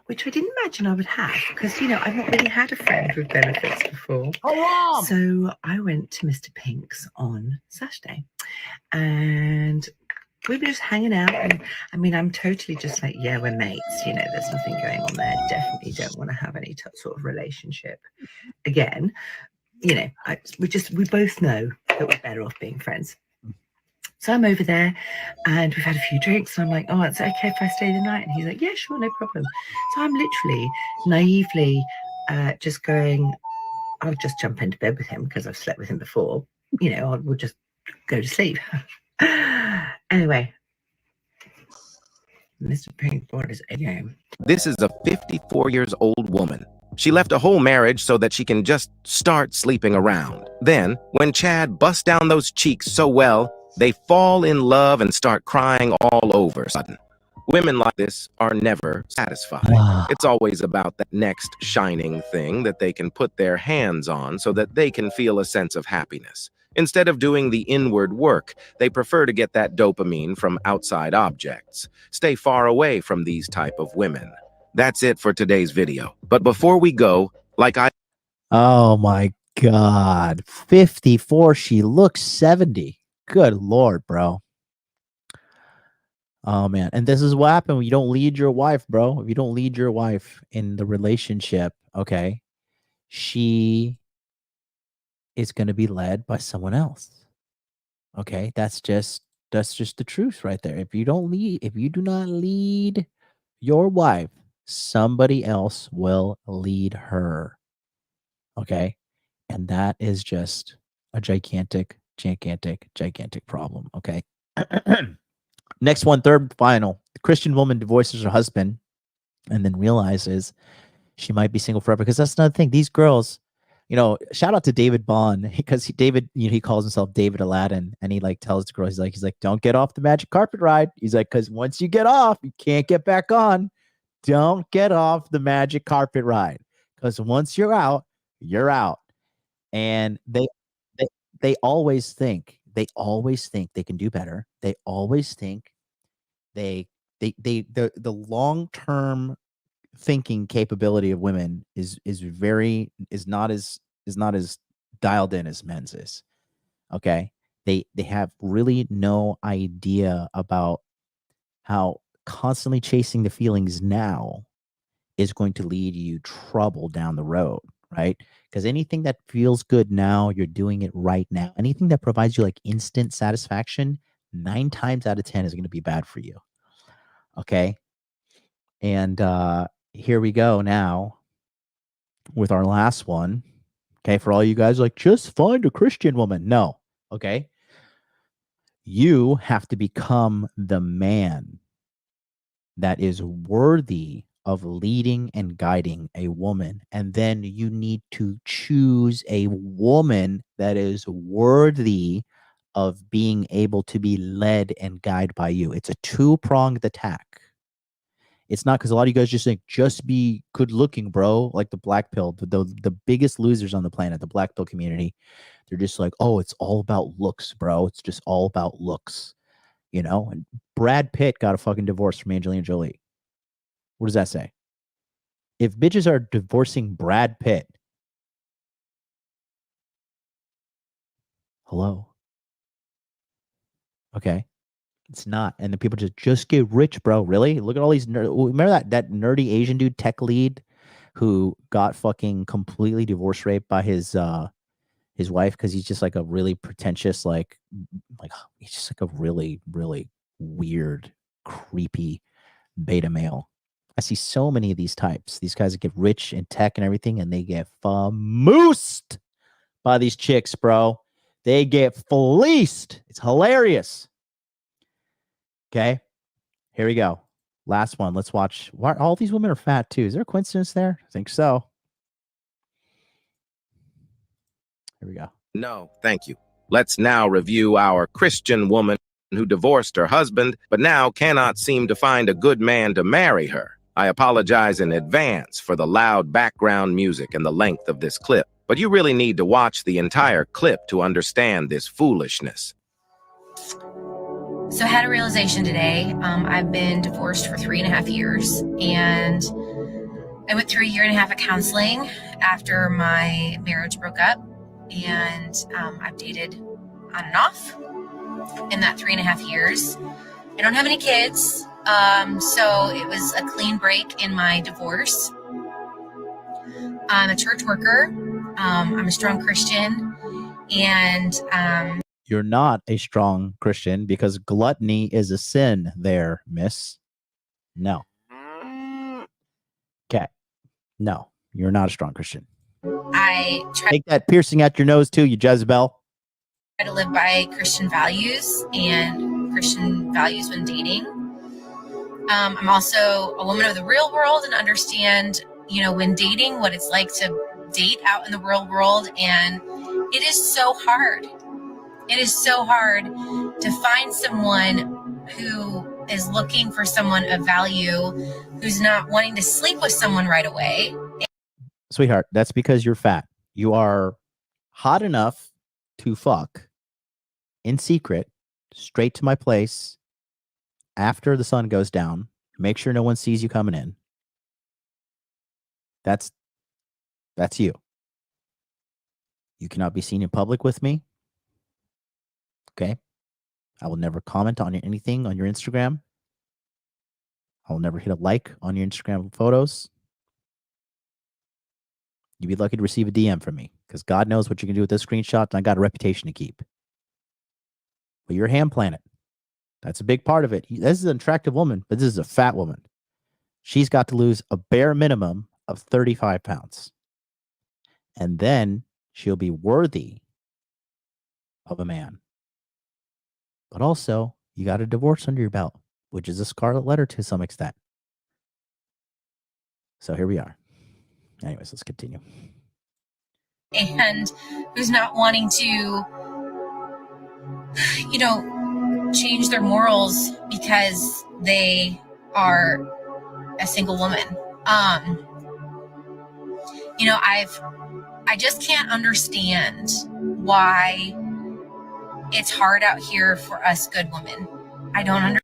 which I didn't imagine I would have, because, you know, I've not really had a friend with benefits before. So I went to Mr. Pink's on Saturday, and we were just hanging out, and I mean, I'm totally just like, yeah, we're mates, you know, there's nothing going on there. Definitely don't want to have any sort of relationship again. You know, we both know that we're better off being friends. So I'm over there and we've had a few drinks and I'm like, oh, it's okay if I stay the night? And he's like, yeah, sure, no problem. So I'm literally naively just going, I'll just jump into bed with him because I've slept with him before. You know, we'll just go to sleep. Anyway, Mr. Pink brought his A game. This is a 54 years old woman. She left a whole marriage so that she can just start sleeping around. Then, when Chad busts down those cheeks so well, they fall in love and start crying all over a sudden. Women like this are never satisfied. It's always about that next shining thing that they can put their hands on so that they can feel a sense of happiness. Instead of doing the inward work, they prefer to get that dopamine from outside objects. Stay far away from these type of women. That's it for today's video. But before we go, Oh my God. 54. She looks 70. Good Lord, bro. Oh man. And this is what happens when you don't lead your wife, bro. If you don't lead your wife in the relationship, okay, she is going to be led by someone else. Okay. That's just the truth right there. If you do not lead your wife, somebody else will lead her. Okay. And that is just a gigantic problem. Okay. Next one, third final. The Christian woman divorces her husband and then realizes she might be single forever. Because that's another thing. These girls, you know, shout out to David Bond, because David, you know, he calls himself David Aladdin, and he like tells the girl, he's like, don't get off the magic carpet ride. He's like, because once you get off, you can't get back on. Don't get off the magic carpet ride, because once you're out, you're out. And they always think they can do better. They always think the long-term thinking capability of women is not as dialed in as men's is. Okay. They have really no idea about how constantly chasing the feelings now is going to lead you trouble down the road, right? Because anything that feels good now, you're doing it right now. Anything that provides you like instant satisfaction, 9 times out of 10 is going to be bad for you. Okay. And here we go now with our last one. Okay. For all you guys like, just find a Christian woman. No. Okay. You have to become the man that is worthy of leading and guiding a woman. And then you need to choose a woman that is worthy of being able to be led and guided by you. It's a 2-pronged attack. It's not because a lot of you guys just think, just be good looking, bro. Like the black pill, the biggest losers on the planet, the black pill community. They're just like, oh, it's all about looks, bro. It's just all about looks. You know, and Brad Pitt got a fucking divorce from Angelina Jolie. What does that say? If bitches are divorcing Brad Pitt, hello? Okay. It's not. And the people just get rich, bro. Really? Look at all these remember that nerdy Asian dude, tech lead, who got fucking completely divorce raped by his wife because he's just like a really pretentious, like he's just like a really, really weird, creepy beta male. I see so many of these types. These guys that get rich in tech and everything, and they get famoosed by these chicks, bro. They get fleeced. It's hilarious. Okay, here we go. Last one. Let's watch. All these women are fat too. Is there a coincidence there? I think so. Here we go. No, thank you. Let's now review our Christian woman who divorced her husband, but now cannot seem to find a good man to marry her. I apologize in advance for the loud background music and the length of this clip, but you really need to watch the entire clip to understand this foolishness. So I had a realization today. I've been divorced for 3.5 years, and I went through 1.5 years of counseling after my marriage broke up, and I've dated on and off in that 3.5 years. I don't have any kids, so it was a clean break in my divorce. I'm a church worker. I'm a strong Christian, and You're not a strong Christian because gluttony is a sin there, miss. No. Okay. No, you're not a strong Christian. I try Take that piercing out your nose too, you Jezebel. to live by Christian values and Christian values when dating. I'm also a woman of the real world and understand, when dating, what it's like to date out in the real world. And it is so hard. It is so hard to find someone who is looking for someone of value, who's not wanting to sleep with someone right away. Sweetheart, that's because you're fat. You are hot enough to fuck in secret, straight to my place after the sun goes down. Make sure no one sees you coming in. That's you. You cannot be seen in public with me. Okay. I will never comment on anything on your Instagram. I will never hit a like on your Instagram photos. You'd be lucky to receive a DM from me because God knows what you can do with this screenshot, and I got a reputation to keep. But you're a ham planet. That's a big part of it. This is an attractive woman, but this is a fat woman. She's got to lose a bare minimum of 35 pounds. And then she'll be worthy of a man. But also, you got a divorce under your belt, which is a scarlet letter to some extent. So here we are. Anyways, let's continue. And who's not wanting to, change their morals because they are a single woman. I just can't understand why it's hard out here for us good women. I don't understand.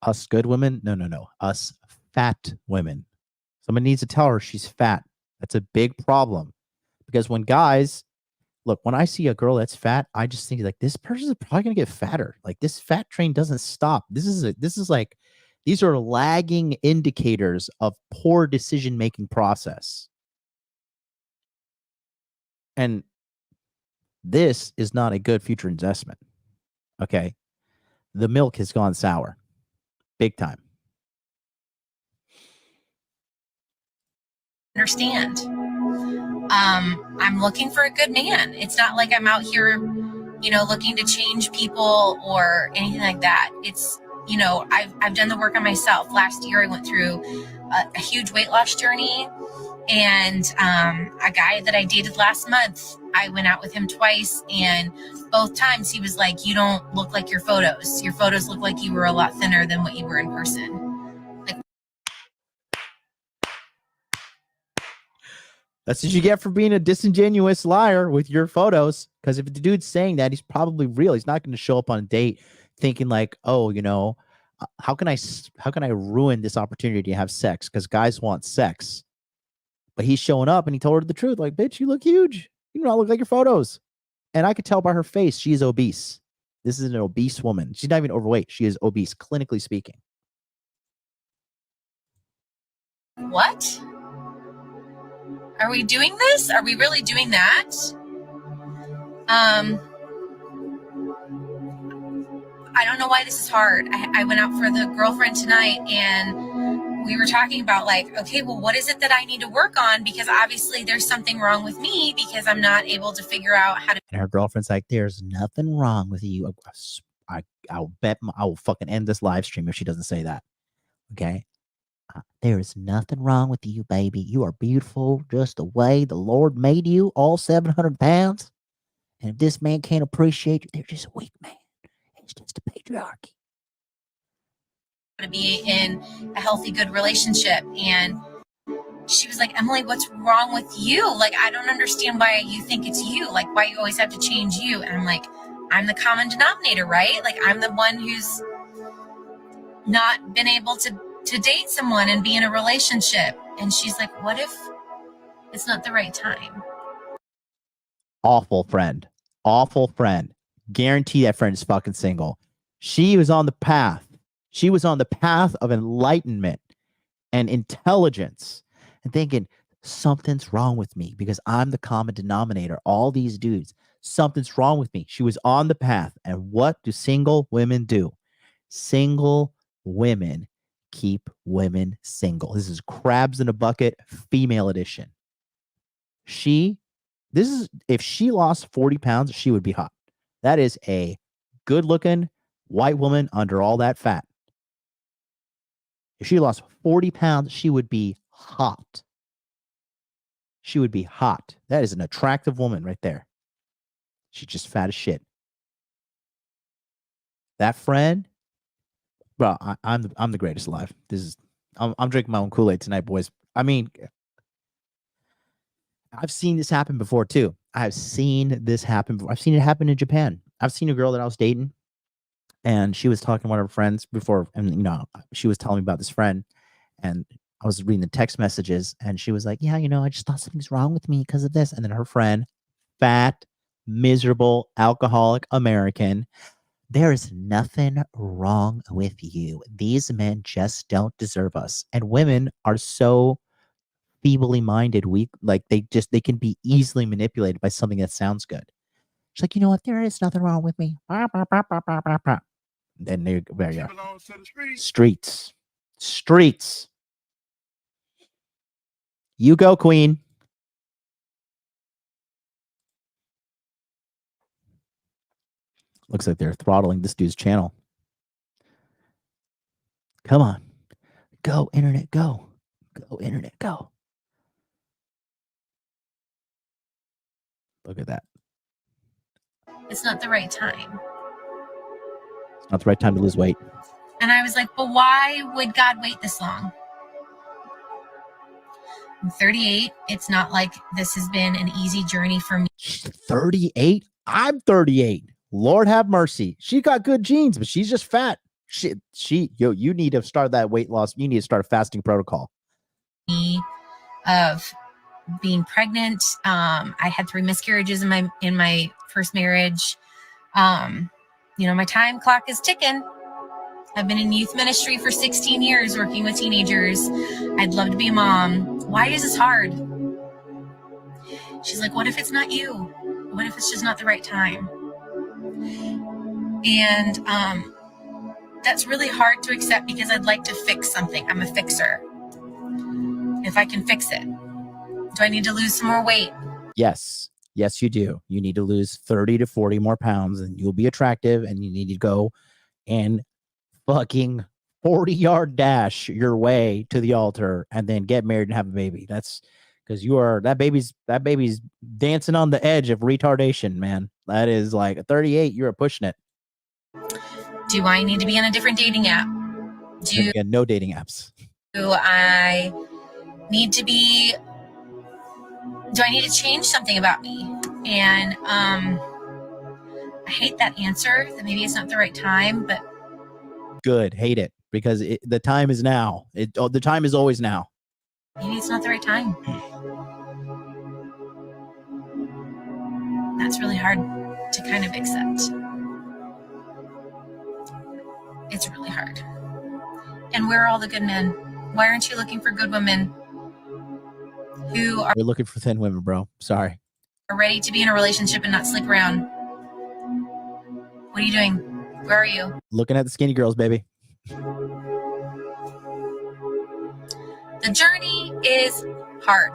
Us good women? No. Us fat women. Someone needs to tell her she's fat. That's a big problem. Because when guys, look, when I see a girl that's fat, I just think like this person is probably going to get fatter. Like this fat train doesn't stop. These are lagging indicators of poor decision-making process. And this is not a good future investment. Okay. The milk has gone sour. Big time. Understand. I'm looking for a good man. It's not like I'm out here, looking to change people or anything like that. It's, I've done the work on myself. Last year I went through a huge weight loss journey, and a guy that I dated last month, I went out with him twice, and both times he was like, you don't look like your photos. Your photos look like you were a lot thinner than what you were in person. That's what you get for being a disingenuous liar with your photos. Because if the dude's saying that, he's probably real. He's not going to show up on a date thinking like, oh, how can I ruin this opportunity to have sex? Because guys want sex. But he's showing up and he told her the truth. Like, bitch, you look huge. You do not look like your photos. And I could tell by her face, she is obese. This is an obese woman. She's not even overweight. She is obese, clinically speaking. What? Are we doing this? Are we really doing that? I don't know why this is hard. I went out for the girlfriend tonight and we were talking about like, okay, well, what is it that I need to work on? Because obviously there's something wrong with me because I'm not able to figure out how to. And her girlfriend's like, there's nothing wrong with you. I'll bet I will fucking end this live stream if she doesn't say that. Okay. There is nothing wrong with you, baby. You are beautiful just the way the Lord made you, all 700 pounds. And if this man can't appreciate you, they're just a weak man. It's just a patriarchy. To be in a healthy, good relationship. And she was like, Emily, what's wrong with you? Like, I don't understand why you think it's you. Like, why you always have to change you. And I'm like, I'm the common denominator, right? Like, I'm the one who's not been able to date someone and be in a relationship. And she's like, what if it's not the right time? Awful friend. Awful friend. Guarantee that friend is fucking single. She was on the path. She was on the path of enlightenment and intelligence and thinking, something's wrong with me because I'm the common denominator. All these dudes, something's wrong with me. She was on the path. And what do single women do? Single women keep women single. This is crabs in a bucket, female edition. If she lost 40 pounds, she would be hot. That is a good looking white woman under all that fat. If she lost 40 pounds, she would be hot. She would be hot. That is an attractive woman right there. She's just fat as shit. That friend, bro, I'm the greatest alive. I'm drinking my own Kool-Aid tonight, boys. I mean, I've seen this happen before too. I've seen this happen before. I've seen it happen in Japan. I've seen a girl that I was dating, and she was talking to one of her friends before, and she was telling me about this friend, and I was reading the text messages, and she was like, yeah, I just thought something's wrong with me because of this. And then her friend, fat, miserable, alcoholic American, there is nothing wrong with you. These men just don't deserve us. And women are so feebly minded, weak, like they can be easily manipulated by something that sounds good. She's like, you know what? There is nothing wrong with me. Then there you go. Streets. You go, queen. Looks like they're throttling this dude's channel. Come on. Go, internet, go. Go, internet, go. Look at that. It's not the right time. It's not the right time to lose weight. And I was like, but why would God wait this long? I'm 38. It's not like this has been an easy journey for me. 38? I'm 38. Lord have mercy. She got good genes, but she's just fat. You need to start that weight loss. You need to start a fasting protocol. Of being pregnant. I had 3 miscarriages in my first marriage. My time clock is ticking. I've been in youth ministry for 16 years working with teenagers. I'd love to be a mom. Why is this hard? She's like, what if it's not you? What if it's just not the right time? And that's really hard to accept because I'd like to fix something. I'm a fixer. If I can fix it. Do I need to lose some more weight? Yes, you do. You need to lose 30 to 40 more pounds and you'll be attractive, and you need to go and fucking 40-yard dash your way to the altar and then get married and have a baby. That's because that baby's dancing on the edge of retardation, man. That is like at 38, you're pushing it. Do I need to be on a different dating app? No dating apps. Do I need to change something about me? And I hate that answer, that maybe it's not the right time, but good. Hate it because the time is now. The time is always now. Maybe it's not the right time. That's really hard to kind of accept. It's really hard. And where are all the good men? Why aren't you looking for good women who are We're looking for thin women, bro. Sorry. ready to be in a relationship and not sleep around? What are you doing? Where are you? Looking at the skinny girls, baby. The journey is hard.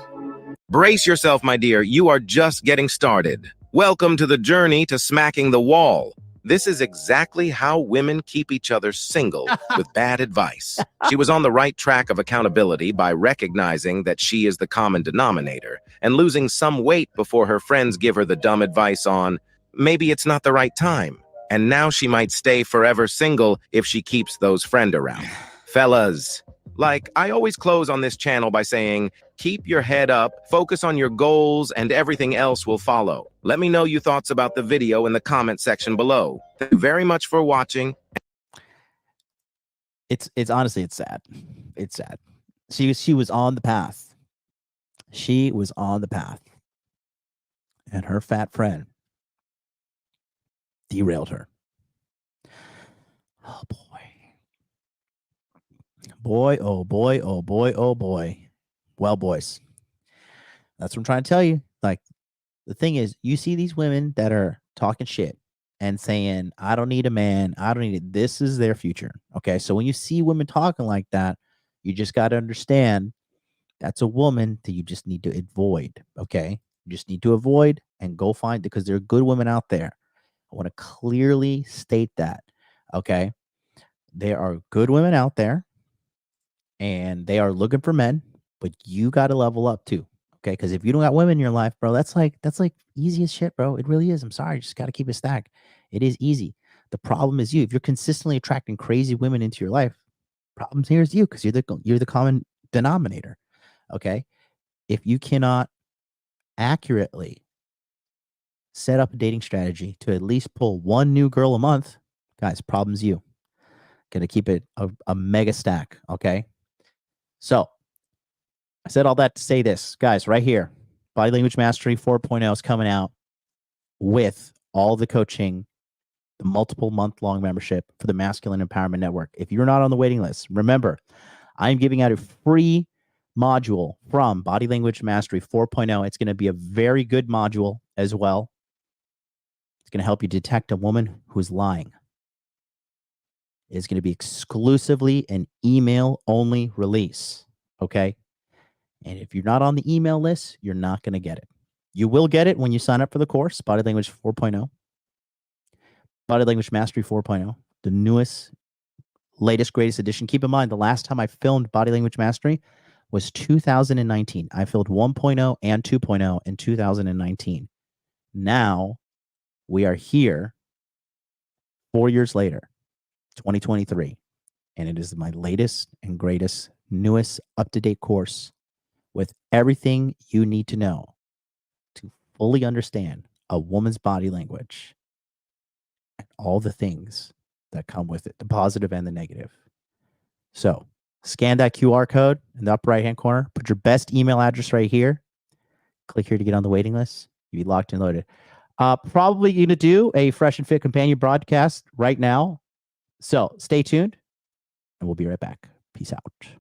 Brace yourself, my dear. You are just getting started. Welcome to the journey to smacking the wall. This is exactly how women keep each other single with bad advice. She was on the right track of accountability by recognizing that she is the common denominator and losing some weight before her friends give her the dumb advice on, maybe it's not the right time. And now she might stay forever single if she keeps those friends around. Fellas, like I always close on this channel by saying, keep your head up, focus on your goals, and everything else will follow. Let me know your thoughts about the video in the comment section below. Thank you very much for watching. It's honestly, it's sad. It's sad. She was on the path. She was on the path. And her fat friend derailed her. Oh boy. boy, oh boy, oh boy, oh boy. Well, boys, that's what I'm trying to tell you. Like, the thing is, you see these women that are talking shit and saying, I don't need a man. I don't need it. This is their future. Okay. So when you see women talking like that, you just got to understand that's a woman that you just need to avoid. Okay. You just need to avoid and go find, because there are good women out there. I want to clearly state that. Okay. There are good women out there and they are looking for men, but you got to level up too. Okay. Because if you don't got women in your life, bro, that's like easy as shit, bro. It really is. I'm sorry. You just got to keep it stacked. It is easy. The problem is you. If you're consistently attracting crazy women into your life, problems here is you, because you're the common denominator. Okay. If you cannot accurately set up a dating strategy to at least pull one new girl a month, guys, problem's you. Gonna keep it a mega stack. Okay. So I said all that to say this, guys, right here. Body Language Mastery 4.0 is coming out with all the coaching, the multiple month-long membership for the Masculine Empowerment Network. If you're not on the waiting list, remember, I'm giving out a free module from Body Language Mastery 4.0. It's going to be a very good module as well. It's going to help you detect a woman who's lying. It's going to be exclusively an email-only release, okay? And if you're not on the email list, you're not going to get it. You will get it when you sign up for the course, Body Language 4.0. Body Language Mastery 4.0, the newest, latest, greatest edition. Keep in mind, the last time I filmed Body Language Mastery was 2019. I filmed 1.0 and 2.0 in 2019. Now we are here 4 years later, 2023, and it is my latest and greatest, newest, up-to-date course with everything you need to know to fully understand a woman's body language and all the things that come with it, the positive and the negative. So scan that QR code in the upper right-hand corner. Put your best email address right here. Click here to get on the waiting list. You'll be locked and loaded. Probably going to do a Fresh and Fit companion broadcast right now. So stay tuned, and we'll be right back. Peace out.